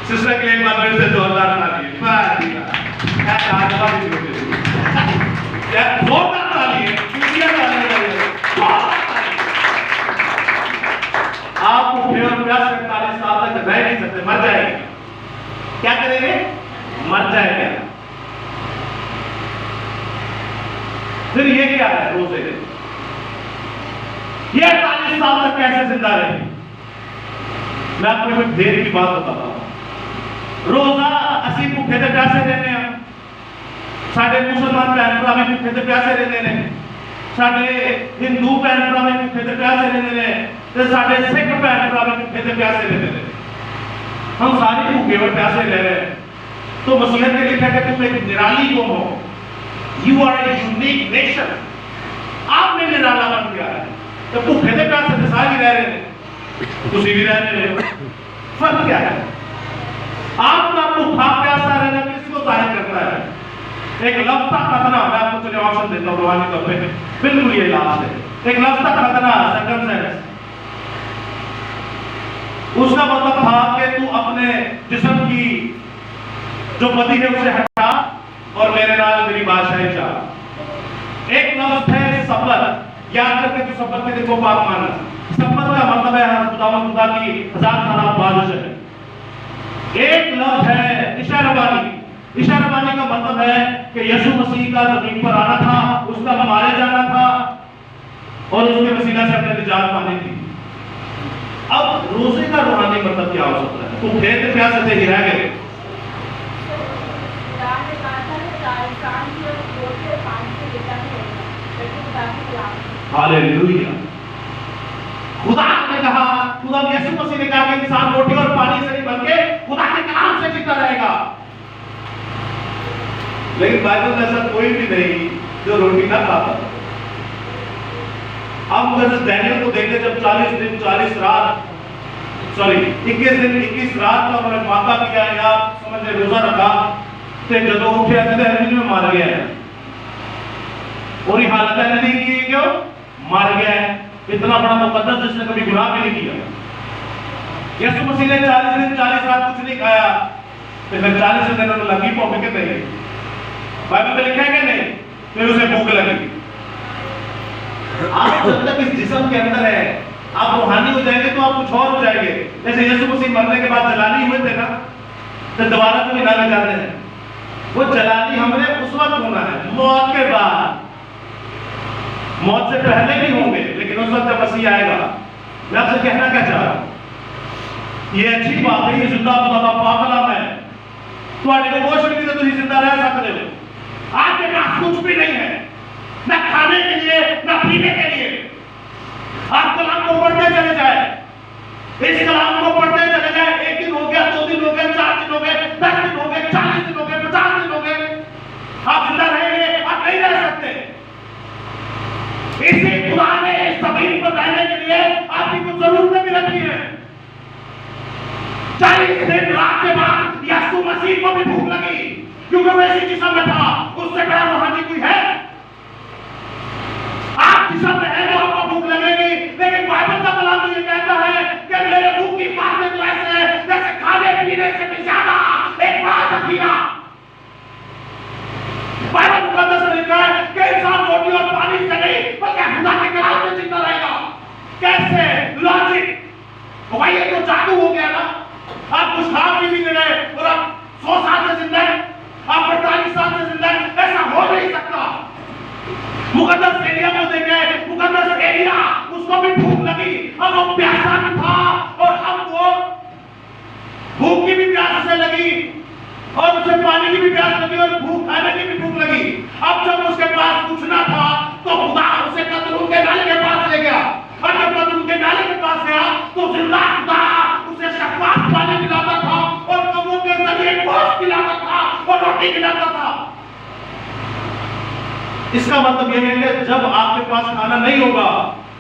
सिस्टर के लिए एक बार फिर से जोरदार ताली। जोरदार ताली है। आप भूखे और प्यासे 48 साल तक रह नहीं सकते, मर जाएंगे। क्या करेंगे? मर जाएंगे। फिर ये क्या है रोजे? ये 48 साल तक कैसे जिंदा रहे? मैं आपको एक देर की बात बताता हूं। रोजा असी भूखे ते प्यासे रहने हैं, साडे मुसलमान भैन भरा भी भूखे ते प्यासे रहने ने, साडे हिंदू भैन भरा भी भूखे ते प्यासे रहने ने, ते साडे सिख भैन भरा भी भूखे ते प्यासे रहने ने। हम सारे भूखे और प्यासे रह रहे हैं। तो मसीहत ने लिखा है कि तुम एक निराली कौम हो, you are a unique nation. आपने निराला बन गया है। तो भूखे ते प्यासे ते सारे रह रहे हैं, तुसी भी रह रहे हो। फर्क क्या है? आपका भूखा प्यासा रहना किसको जाहिर करता है? एक लफ्ज़ का खतना, मैं आपको चलिए ऑप्शन देता हूं रूहानी तौर पे, बिल्कुल ये लास्ट है। एक लफ्ज़ का खतना, सर्कमस्टेंस, उसका मतलब था कि तू अपने जिस्म की जो बदी है उसे हटा और मेरे नाल मेरी बादशाही चाह। एक लफ्ज़ है सब्र, याद करके जो सब्र के देखो पाक माना। सब्र का मतलब है खुदा की 1000 साल बादशाह है। एक लफ्ज़ है इशारबानी। इशारबानी का मतलब है कि यीशु मसीह का जमीन पर आना था, उसका मारे जाना था और उसके वसीला से अपने निजात पानी थी। अब रोजे का रूहानी मतलब क्या हो सकता है? तो खेत प्यासे से ही रह गए। हालेलुया। खुदा ने कहा, खुदा यीशु मसीह ने कहा कि इंसान रोटी और पानी से नहीं बल्कि खुदा के कलाम से जिंदा रहेगा। लेकिन बाइबल में ऐसा कोई भी नहीं जो रोटी ना खाता। अब अगर डैनियल को देखते जब 40 दिन 40 रात 21 दिन 21 रात का उन्होंने माता किया या समझ ले रोजा रखा, तो जो उठे आते में मार गया है और ये हालत है नहीं की क्यों मार गया है। इतना बड़ा मुकद्दस जिसने कभी गुनाह भी नहीं किया। यीशु मसीह ने 40 दिन 40 रात कुछ नहीं खाया, तो फिर 40 दिन उन्हें लगी भूख के नहीं। बाइबल में लिखा है कि नहीं? फिर उसे भूख लगी। आप जब तक इस जिस्म के अंदर है, आप रूहानी हो जाएंगे तो आप कुछ और हो जाएंगे। जैसे यीशु मसीह मरने के बाद जलानी हुए थे ना, तो दोबारा तो निकाले जाते हैं। वो जलानी हमने उस वक्त होना है, मौत के बाद। मौत से पहले भी होंगे, लेकिन उस वक्त जब मसीह आएगा। मैं आपसे कहना क्या चाह रहा हूं, ये अच्छी बात है, ये जिंदा खुदा पाक कलाम है। ਤੁਹਾਡੇ को कुछ नहीं तो ਤੁਸੀਂ जिंदा रह सकते हो। आपके पास कुछ भी नहीं है, न खाने के लिए न पीने के लिए। आप कलाम को पढ़ते चले जाए, इस कलाम को पढ़ते चले जाए। 1 दिन हो गया, 2 दिन हो गए, 4 दिन हो गए, 10 दिन हो गए, 40 दिन हो गए, 50 दिन हो गए, आप जिंदा रहेंगे? आप नहीं रह सकते। इसी खुदा ने इस जमीन पर रहने के लिए आपकी कुछ जरूरतें भी रखी है। 40 दिन रात के बाद यीशु मसीह को भी भूख लगी, क्योंकि क्योंकि वो इसी जिस्म में था, उससे बड़ा रूहानी कोई है? आप जिस्म में है तो आपको भूख लगेगी, लेकिन बाइबल का कलाम तो ये कहता है कि मेरे मुंह की बातें तो ऐसे है जैसे खाने पीने से भी ज्यादा एक बड़ा जखीरा। बाइबल मुकद्दस में लिखा है कि इंसान रोटी और पानी से नहीं बल्कि खुदा के कलाम से जिंदा रहेगा। कैसे? लॉजिक। भाई ये तो जादू हो गया ना। आप कुछ खा पी भी नहीं रहे और आप 100 साल से जिंदा है, आप 45 साल से जिंदा है, ऐसा हो नहीं सकता। मुकद्दस एलिया को देखे, मुकद्दस एलिया, उसको भी भूख लगी, अब वो प्यासा भी था और अब वो भूख की भी प्यास से लगी और उसे पानी की भी प्यास लगी और भूख खाने की भी भूख लगी। अब जब उसके पास कुछ ना था तो खुदा उसे कदरून के नाले के पास ले गया और जब कदरून के नाले के पास गया तो जिंदा खुदा उसे शफाफ पानी पिलाता था और कब्रों के जरिए गोश्त पिलाता था और रोटी खिलाता था। इसका मतलब यह है कि जब आपके पास खाना नहीं होगा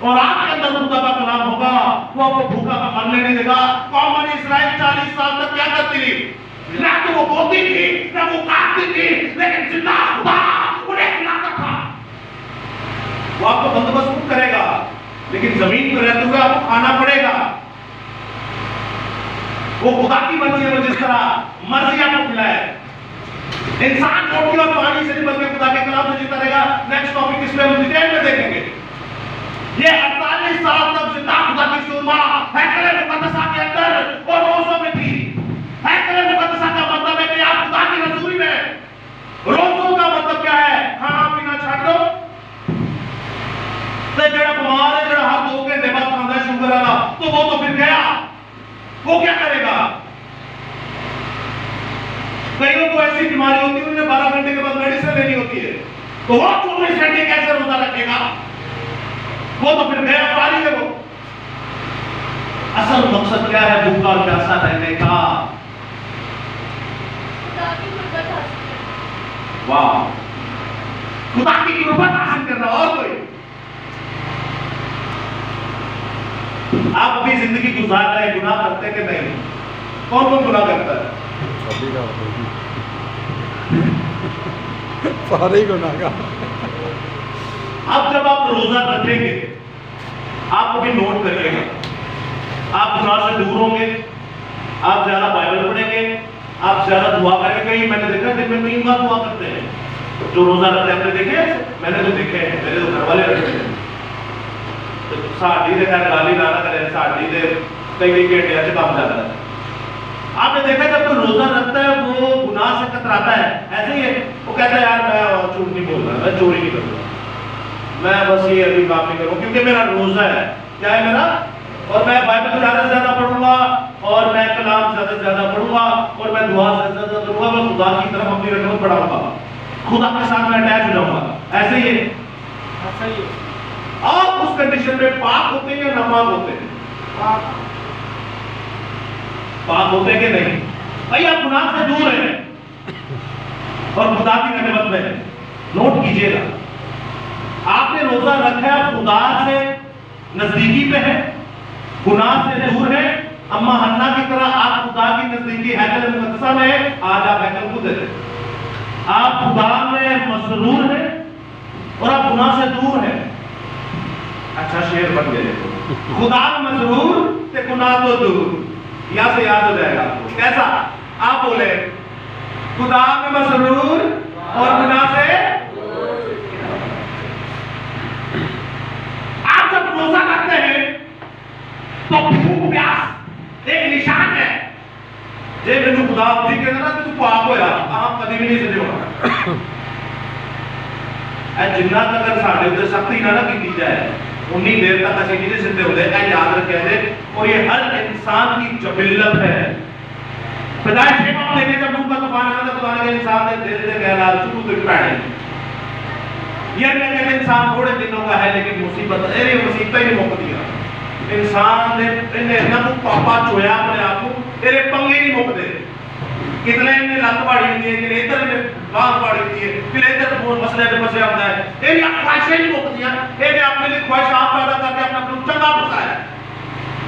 और आपके अंदर खुदा का कलाम होगा, वो आपको भूखा मरने नहीं देगा। कौम बनी इस्राएल 40 साल तक क्या करती थी? ना तो वो बोलती थी, ना वो काटती थी, लेकिन जिंदा खुदा उन्हें खिलाता था। वो आपको बंदोबस्त करेगा, लेकिन जमीन पर रहते हुए आपको खाना पड़ेगा। वो खुदा की मर्जी है, जिस तरह मर्जी आपको खिलाए। इंसान रोटी और पानी से नहीं बल्कि खुदा के कलाम से जीता रहेगा। नेक्स्ट टॉपिक इस पे हम डिटेल में देखेंगे। ये 48 साल तक जिंदा खुदा की सुरमा हैकल मुकद्दसा के अंदर और रोजों में थी। हैकल मुकद्दसा का मतलब है कि आप खुदा की हजूरी में, रोजों का मतलब क्या है? खाना पीना छाड़ दो। तो जरा बीमार है, जरा हर 2 घंटे बाद खाना है शुगर वाला, तो वो तो फिर गया, वो क्या करेगा? कईयों को ऐसी बीमारी होती है उन्हें 12 घंटे के बाद मेडिसिन लेनी होती है, तो वो 24 घंटे कैसे रोजा रखेगा? वो तो फिर गया, पारी है वो। असल मकसद क्या है भूखा और प्यासा रहने का? वाह, खुदा की कुर्बत हासिल करना। और कोई आप अपनी जिंदगी गुजार रहे, गुनाह करते कि नहीं? कौन कौन गुनाह करता है? सारे ही गुनाहगार। अब जब आप रोजा रखेंगे, आप कभी नोट करिएगा, आप गुनाह से दूर होंगे, आप ज्यादा बाइबल पढ़ेंगे, आप ज्यादा दुआ करेंगे। कहीं मैंने देखा दिन में 3 बार दुआ करते हैं जो रोजा रखते हैं। आपने देखे? मैंने तो देखे हैं, मेरे तो घर वाले रखते हैं। तो साड़ी दे खैर गाली ना करें, साड़ी दे कई घंटे अच्छे काम जाता है। आपने देखा जब कोई रोजा रखता है वो गुनाह से कतराता है, ऐसे ही है। वो कहता है यार मैं झूठ नहीं बोल रहा, मैं चोरी नहीं करूंगा, मैं बस ये अभी काम नहीं करूंगा क्योंकि मेरा रोजा है। क्या है मेरा? और मैं बाइबल ज्यादा से ज्यादा पढ़ूंगा और मैं कलाम ज्यादा से ज्यादा पढ़ूंगा और मैं दुआ से ज्यादा करूंगा, मैं खुदा की तरफ अपनी रगबत बढ़ाऊंगा, खुदा के साथ मैं अटैच हो जाऊंगा। ऐसे ही है। आप उस कंडीशन में पाक होते हैं या नापाक होते हैं? पाक होते हैं कि नहीं? भाई आप गुनाह से दूर हैं और खुदा की रहमत में। नोट कीजिएगा, आपने रोजा रखा है, खुदा से नजदीकी पे है, गुनाह से दूर है। अम्मा हन्ना की तरह आप खुदा की नजदीकी हैकल मुकद्दसा में, आज आप हैकल को देते, आप खुदा में मसरूर हैं और आप गुनाह से दूर हैं। अच्छा शेर बन गए, खुदा में मसरूर ते गुनाह तो दूर। यहां से याद हो जाएगा आपको। कैसा? आप बोले खुदा में मसरूर और गुनाह से। आप जब रोजा रखते हैं तो भूख प्यास एक निशान है। जे मैंने खुदा जी कहना ना तू पाप होया, आप कभी भी नहीं सजे होना। जिन्ना तक साढ़े उधर सख्ती ना की जाए उन्नी देर तक असं नहीं सिद्धे होते। याद रखे दे, और ये हर इंसान की जबिल्लत है। पैदाइश के बाद देखे जब मुंह का तूफान आया तो खुदा ने इंसान ने धीरे धीरे कहला शुरू तो पैणे ये नहीं कहते इंसान थोड़े दिनों का है लेकिन मुसीबत अरे मुसीबत ही नहीं मुकती है। इंसान ने इन्हें ना तो पापा चोया अपने आप को, तेरे पंगे नहीं मुकते। कितने ने लत पाड़ी होती है, कितने इधर ने बात पाड़ी होती है, कितने इधर फोन मसले पे फंसे होता है। ये ख्वाहिशें नहीं मुकती हैं। ये अपने लिए ख्वाहिश आप पैदा करके अपना कुछ चंगा फंसाया,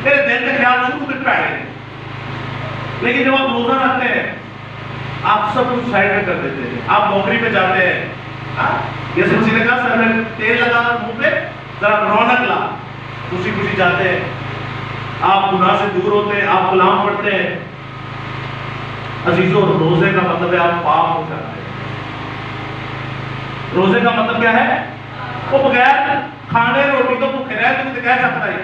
तेरे दिल के ख्याल शुरू से पैड़े। लेकिन जब आप रोजा रखते हैं आप सब कुछ साइड में कर देते हैं। आप नौकरी पे जाते हैं, यीशु मसीह ने कहा सर में तेल लगा मुंह पे, जरा रौनक ला, खुशी खुशी जाते हैं। आप गुनाह से दूर होते हैं, आप कलाम पढ़ते हैं। अजीजों, रोजे का मतलब है आप पाप हो जाते हैं। रोजे का मतलब क्या है? वो बगैर खाने रोटी तो भूखे रहे तो कह सकता है,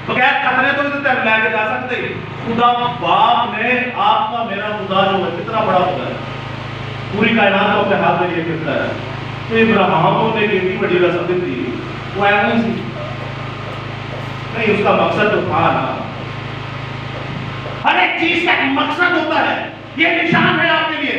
बगैर खतरे तो लेके जा सकते हैं। खुदा बाप ने आपका मेरा खुदा जो है कितना बड़ा खुदा है, पूरी कायनात को अपने हाथ में लिए फिरता है। तो इब्राहिम ने कितनी बड़ी रस्म दी, वो ऐसी सी नहीं, उसका मकसद तो था ना। हर एक चीज का एक मकसद होता है। ये निशान है आपके लिए,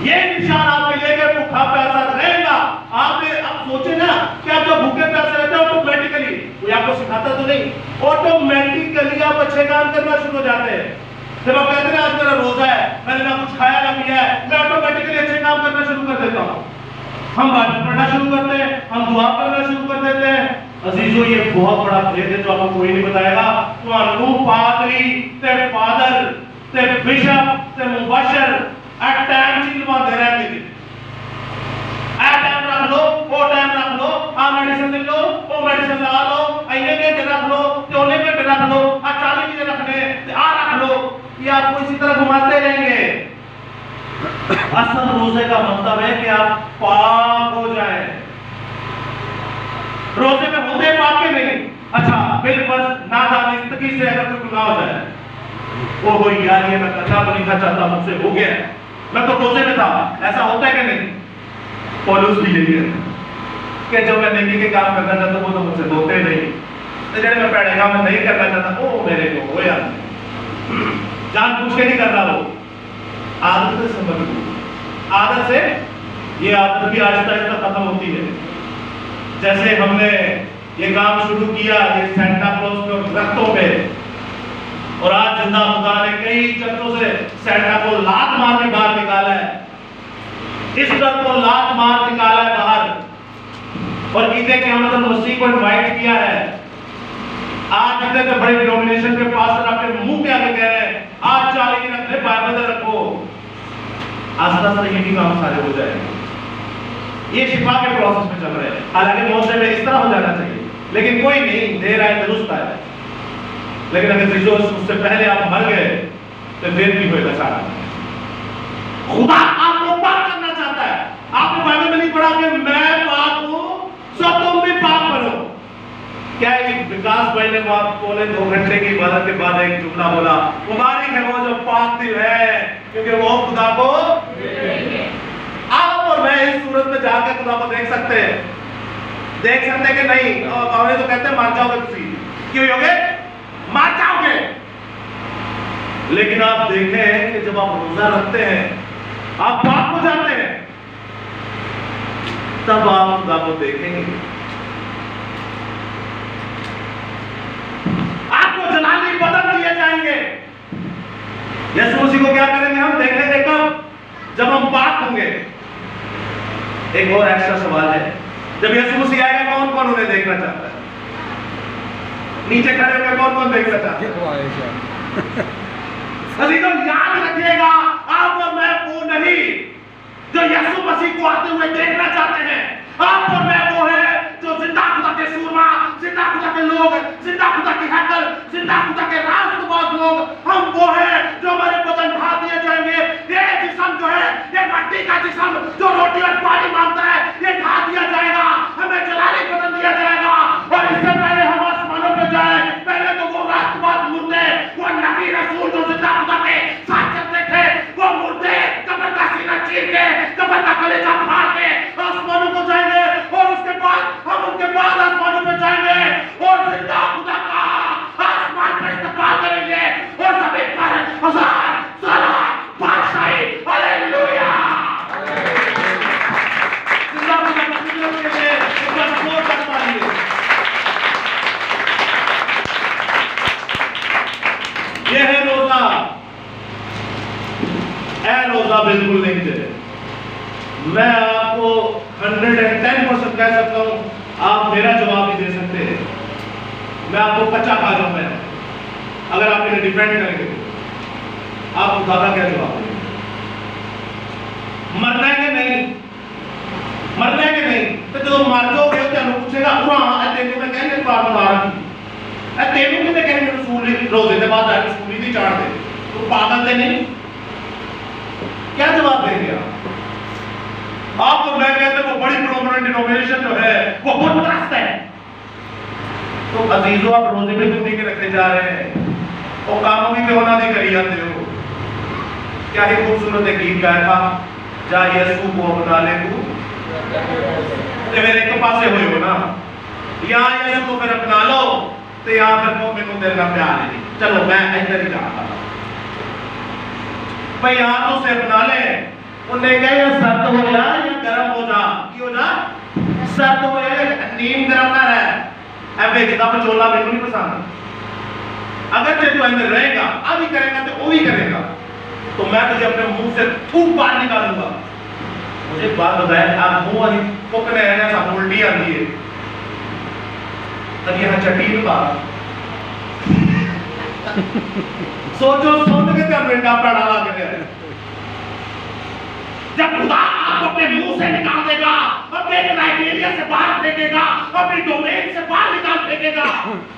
ये निशान आपके लिए कि भूखा प्यासा रहेगा। आपने अब सोचे ना कि आप जब भूखे प्यासे रहते हो ऑटोमेटिकली, कोई आपको सिखाता तो नहीं, ऑटोमेटिकली आप अच्छे काम करना शुरू हो जाते हैं। जब आप कहते हैं आज मेरा रोजा है, मैंने ना कुछ खाया ना पिया है, मैं ऑटोमेटिकली अच्छे काम करना शुरू कर देता हूँ। हम बाइबल पढ़ना शुरू करते हैं, हम दुआ करना शुरू कर देते हैं। अजीजों, ये बहुत बड़ा भेद है जो आपको कोई नहीं बताएगा। तो पादरी ते फादर ते बिशप ते मुबशर एट टाइम चिलवा दे रहे हैं। आ टाइम रख लो, वो टाइम रख लो, आ मेडिसिन ले लो, वो मेडिसिन लगा लो, इन्हें घंटे रख लो, उन्हें घंटे रख लो, आ 40 चीजें रखने आ रख लो। ये आपको इसी तरह घुमाते रहेंगे। असल रोजे का मतलब है कि आप पाक हो जाए। रोजे में होते पाप के नहीं। अच्छा, बिल्कुल नादानिस्तगी से अगर कोई गुनाह हो जाए, ओ हो यार ये मैं करना तो नहीं था चाहता, मुझसे हो गया, मैं तो रोजे में था, ऐसा होता है कि नहीं? पौलुस भी यही है कि जब मैं नेकी के काम करना चाहता वो तो मुझसे होते नहीं, तो जब मैं पैड़े काम नहीं करना चाहता ओ मेरे को हो यार, जानबूझ के नहीं कर रहा, वो आदत से संबंधित। आदत से ये आदत भी आहिस्ता आहिस्ता खत्म होती है। जैसे हमने ये काम शुरू किया ये सेंटा क्लॉज के दरख्तों पे, और आज जिंदा खुदा ने कई चक्रों से सेंटा को लात मार के बाहर निकाला है, इस डर को लात मार निकाला है बाहर, और ईद के हमद मसीह को इनवाइट किया है। आज इतने तो बड़े डिनोमिनेशन के पास आपके मुंह पे आके कह रहे हैं आज 40 दिन रखने बाइबल रखो। आस्ता आस्ता ये भी काम सारे हो जाएंगे। ये शिफा के प्रोसेस में चल रहे हैं। हालांकि मौसम में इस तरह हो जाना चाहिए, लेकिन कोई नहीं, देर आए दुरुस्त आए। लेकिन अगर उससे पहले आप मर गए तो फिर भी होगा सारा। खुदा आपको पाक करना चाहता है। आपने बाइबल में नहीं पढ़ा कि मैं पाक हूं सो तुम भी पाक बनो? क्या विकास भाई ने बोले 2 घंटे की इबादत के बाद एक जुमला बोला, मुबारक है वो जो पाक दिल है क्योंकि वो खुदा को आप और मैं इस सूरत में जाकर खुदा को देख सकते हैं कि नहीं? हमें तो कहते हैं मार जाओगे, तुम क्यों होगे? मार जाओगे। लेकिन आप देखें कि जब आप रोजा रखते हैं, आप पाक हो जाते हैं, तब आप खुदा को देखेंगे। आपको जलाली बदल दिए जाएंगे। यीशु मसीह को क्या करेंगे? हम देखेंगे कब? जब हम पाक होंगे। एक और एक्स्ट्रा सवाल है, जब यीशु मसीह आएगा कौन कौन उन्हें देखना चाहता है? नीचे खड़े होकर कौन कौन देखना चाहता है? अजीजों, याद रखिएगा, आप और मैं वो नहीं जो यीशु मसीह को आते हुए देखना चाहते हैं। आप और मैं वो है जो जिंदा खुदा के सूरमा, जिंदा खुदा के लोग, जिंदा खुदा की हैकल, जिंदा खुदा के रास्तबाज लोग। हम वो है जो हमारे बदन ढा दिए जाएंगे। ये जिस्म जो है, ये मट्टी का जिस्म जो रोटी और पानी मांगता है, ये ढा दिया जाएगा, हमें जलाली बदन दिया जाएगा। और इससे पहले हम आसमानों पे जाए, पहले तो वो रास्तबाज मुर्दे, वो नबी रसूल जो जिंदा खुदा के साथ चलते थे, वो मुर्दे कब्र का सीना चीर के, कब्र का कलेजा फाड़ के आसमानों को जाएंगे, और उसके बाद हम उनके बाद आसमानों पे जाएंगे और जिंदा खुदा का आसमान पर इस्तकबाल करेंगे, और सभी पर हजार सलाम बादशाही। हालेलुया। जिंदा खुदा का कुदरत के लिए उसका सपोर्ट कर पाएंगे। ये है रोजा। ए रोजा बिल्कुल नहीं दे। मैं आपको 110% कह सकता हूं, आप मेरा जवाब नहीं दे सकते। मैं आपको कच्चा खा जाऊं। मैं अगर आप इन्हें डिफेंड करेंगे, आप खुदा का क्या जवाब देंगे? मरना है कि नहीं, मरना है कि नहीं? तो जो मर जाओगे तेन पूछेगा हाँ तेन मैं कहने बार मारा तेन कि कहने मैं सूली रोजे के बाद आके सूली नहीं चाड़ दे, तो पागल तो नहीं? क्या जवाब देंगे आप? तो मैं कहते वो बड़ी प्रोमिनेंट डिनोमिनेशन जो है वो बहुत त्रस्त है। तो अजीजों आप रोजे भी क्यों नहीं रखते जा रहे हैं और काम भी क्यों ना नहीं करी जाते हो? क्या ही खूबसूरत एक गीत गाया था, जा यसु को अपना ले तू ते मेरे एक पासे होए हो ना, या यसु को फिर अपना लो ते या फिर को मेनू तेरे नाल प्यार नहीं। चलो मैं इधर ही जाता भाई, यार तो से अपना ले। उन्हें कहा या सर्द हो जा या गर्म हो जा, की हो जा? सर्द हो जा, नीम गर्म ना रहे ऐ बेचदा पचोला मेनू नहीं पसंद। अगर तू अंदर रहेगा आ भी करेगा तो वो भी करेगा, तो मैं तुझे अपने मुंह से थूक बाहर निकालूंगा। मुझे बात बताया आप मुंह वाली फुकने रहने सब उल्टी आती है, तब यहाँ चटील बात सोचो सुन के क्या बेटा पड़ा लग रहा है। जब खुदा आपको अपने मुंह से निकाल देगा, अपने क्राइटेरिया से बाहर फेंकेगा, अपनी डोमेन से बाहर निकाल फेंकेगा,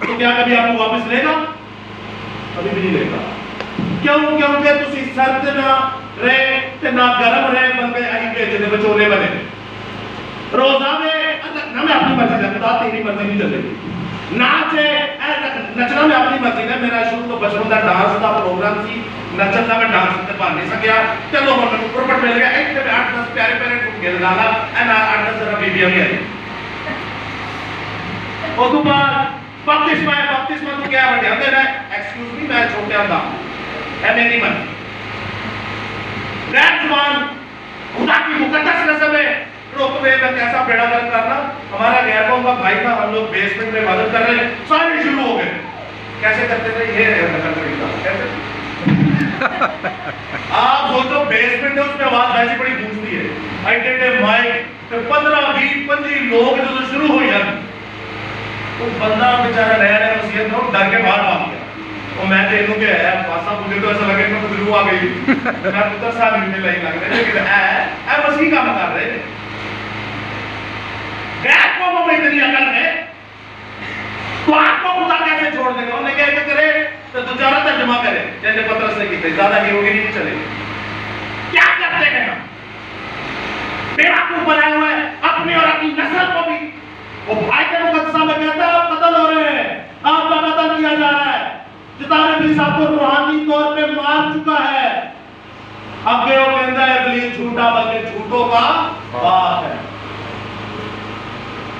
तो क्या कभी आपको वापस लेगा? कभी भी नहीं लेगा। क्यों? क्योंकि तुसी सर्द ना रहे ते ना गर्म रहे बंदे अही बेचने बचोले बने। रोजा में रखना में अपनी मर्जी है, खुदा तेरी मर्जी नहीं चलेगी। नाच है नचना में अपनी मर्जी है। मेरा शुरू तो बचपन का डांस का प्रोग्राम थी, नचन का मैं डांस करते पा नहीं सकिया। चलो मैं प्रॉपर्ट मिल गया एक में 8-10 प्यारे प्यारे टूट गए डाला एंड 8-10 जरा बीबियां भी आई। और तो बाद बपतिस्मा तो क्या बन जाते हैं? एक्सक्यूज मी मैं छोटे था है मेरी मर्जी। दैट्स वन खुदा की मुकद्दस रस्म है। रोकवे में कैसा बेड़ा गर्क करना। हमारा गैर कौम का भाई था, हम लोग बेसमेंट में इबादत कर रहे हैं, सारे शुरू हो गए। कैसे करते थे ये कैसे? आप सोचो बेसमेंट है उसमें आवाज वैसी बड़ी गूंजती है, एटेटे माइक तो 15-20-25 लोग जो शुरू हो जाते, तो बंदा बेचारा नया नया नसीहत हो डर के बाहर भाग गया। और मैं तेनू के है पासा मुझे तो ऐसा लगे मैं गुजरू आ गई, मैं पुत्र साहब मिलने नहीं लग रहे लेकिन है मसीह काम कर रहे हैं। गैर कौमों में इतनी अकल है तो आपको खुदा कैसे छोड़ देगा? उन्हें क्या करे तो दूसरा तर्जुमा करे जैसे पत्रस ने की ज्यादा ही होगी नहीं चलेगी। क्या करते हैं हम? बेवकूफ बनाए हुए अपनी और अपनी नस्ल को भी। वो भाई के मुकद्दसा में कहता है आप कत्ल हो रहे हैं, आपका कत्ल किया जा रहा है। जिताने इब्लीस आपको रूहानी तौर पे मार चुका है। अब वो कहता है इब्लीस झूठा बल्कि झूठों का बाप है।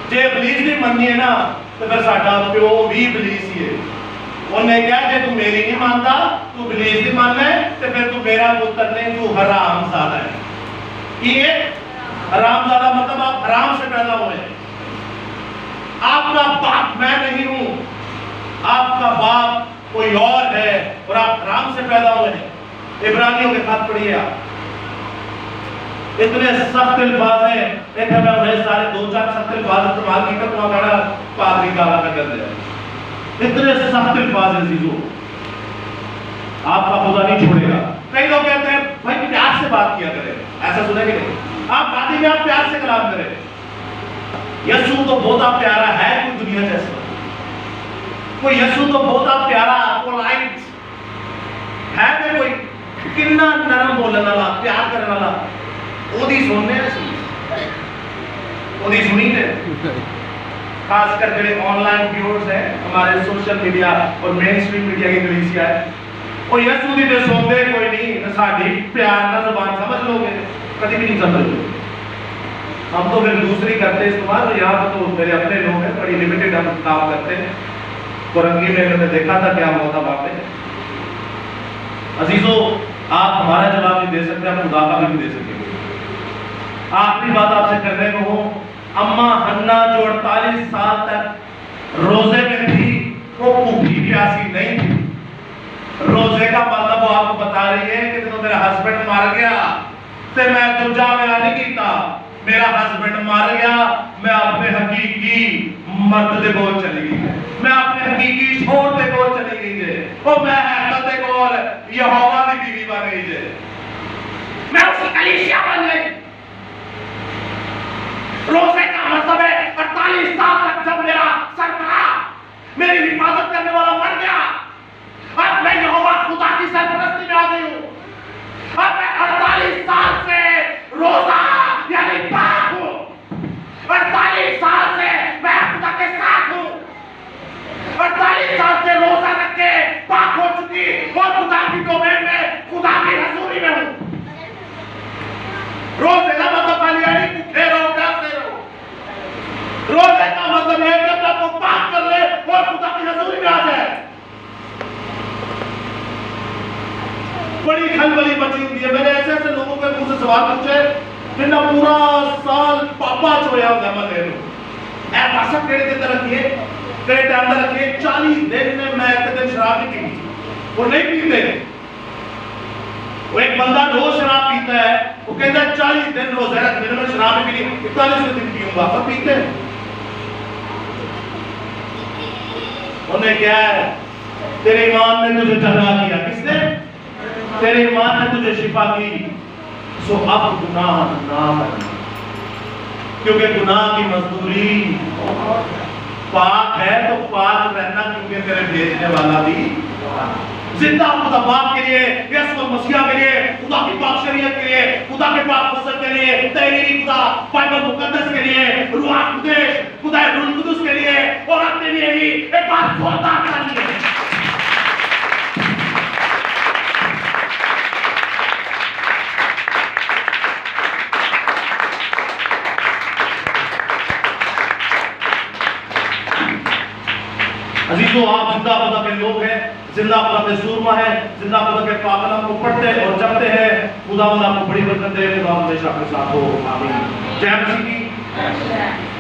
जे इब्लीस नहीं मननी है ना तो फिर साडा प्यो भी इब्लीस ही है। उन्हें क्या जे तू मेरी नहीं मानता तू इब्लीस नहीं मानना है तो फिर तू मेरा पुत्र नहीं तू हरामजादा है। ये हरामजादा मतलब आप हराम से पैदा हुए। आपका बाप मैं नहीं हूं, आपका बाप कोई और है और आप हराम से पैदा हुए हैं। इब्रानियों के खत पढ़िए आप, इतने सख्त अल्फाज हैं। एक मैं उन्हें सारे 2-4 सख्त अल्फाज इस्तेमाल की तो तुम्हारा पादरी का हाथ कर दिया। इतने सख्त अल्फाज हैं जीजो, आपका खुदा नहीं छोड़ेगा। कई लोग कहते हैं भाई प्यार से बात किया करें, ऐसा सुना कि नहीं? आप बातें में आप प्यार से कलाम करें। यीशु तो बहुत प्यारा है, कोई दुनिया जैसा कोई यीशु तो बहुत प्यारा पोलाइट है कि कोई कितना नरम बोलने वाला प्यार करने वाला ओदी सुनने ओदी सुनी थे। खासकर जो ऑनलाइन व्यूअर्स हैं हमारे सोशल मीडिया और मेन स्ट्रीम मीडिया की कलीसिया है और यीशु दी ते सुनते कोई नहीं ना साडी प्यार ना जुबान समझ लोगे, कभी भी नहीं समझ लोगे। हम तो फिर दूसरी करते इस्तेमाल। यहाँ पर तो मेरे अपने लोग हैं, बड़ी लिमिटेड हम काम करते हैं। कुरंगी में मैंने देखा था क्या हुआ था वहां पे। अजीजों आप हमारा जवाब नहीं दे सकते, आप खुदा का भी नहीं दे सकते। आखिरी बात आपसे करने को हूं, अम्मा हन्ना जो 48 साल तक रोजे में थी वो भूखी प्यासी नहीं थी। रोजे का मतलब वो आपको बता रही है कि तो मेरा हस्बैंड मार गया तो मैं दूजा मेरा नहीं कीता, मेरा हस्बैंड मार गया मैं अपने हकीकी मर्द दे कोल चली गई, मैं अपने हकीकी छोड़ दे कोल चली गई जे ओ मैं हैकल दे कोल यहोवा दी बीवी बन गई जे, मैं उस कलीसिया बन गई मेरी हिफाजत करने वाला मर गया। अब मैं यहोवा खुदा की सरपरस्ती में आ गई हूँ। अब मैं 48 साल से रोजा यानी पाक हूँ। 48 साल से मैं खुदा के साथ हूँ। 48 साल से रोजा रख के पाक हो चुकी और खुदा की डोमेन में, खुदा की हजूरी में हूँ। रोजे का मतलब खाली है नहीं भूखे रहो, प्यासे रहो। रोजे का मतलब है कि अपने को पाक कर ले और खुदा की हजूरी में आ जाए। बड़ी खलबली मची हुई है। मैंने ऐसे ऐसे लोगों के मुंह से सवाल पूछे जिन्हें पूरा साल पापा चोया होगा मले ऐ भाषा केड़े दिन रखिए, केड़े टाइम रखिए। 40 दिन में मैं एक दिन शराब नहीं पीती। वो नहीं पीते। वो एक बंदा रोज शराब पीता है, वो कहता है 40 दिन रोजा रख मैंने मैं शराब नहीं पीनी, 41 दिन पीऊंगा। पर पीते हैं। उन्हें क्या है, तेरे ईमान ने तुझे जगा किया। किसने? तेरे ईमान ने तुझे शिफा की। सो अब गुनाह ना करना, क्योंकि गुनाह की मजदूरी पाक है। तो पाक रहना, क्योंकि तेरे भेजने वाला भी जिंदा खुदा बाप के लिए, यीशु मसीह के लिए, खुदा की पाक शरीयत के लिए, खुदा के पाक फजल के लिए, तहरीरी खुदा बाइबल मुकद्दस के लिए, रूह कुदस खुदा रूह कुदस के लिए और अपने लिए ही एक बार सौदा कर लिए। अजीजों, आप जिंदा खुदा के लोग हैं, जिंदा खुदा के सूरमा हैं, जिंदा खुदा के पाकलाम को पढ़ते और जपते हैं। खुदा आपको बड़ी बरकत दे। खुदा हमेशा आपके साथ हो। आमीन। जय मसीह की।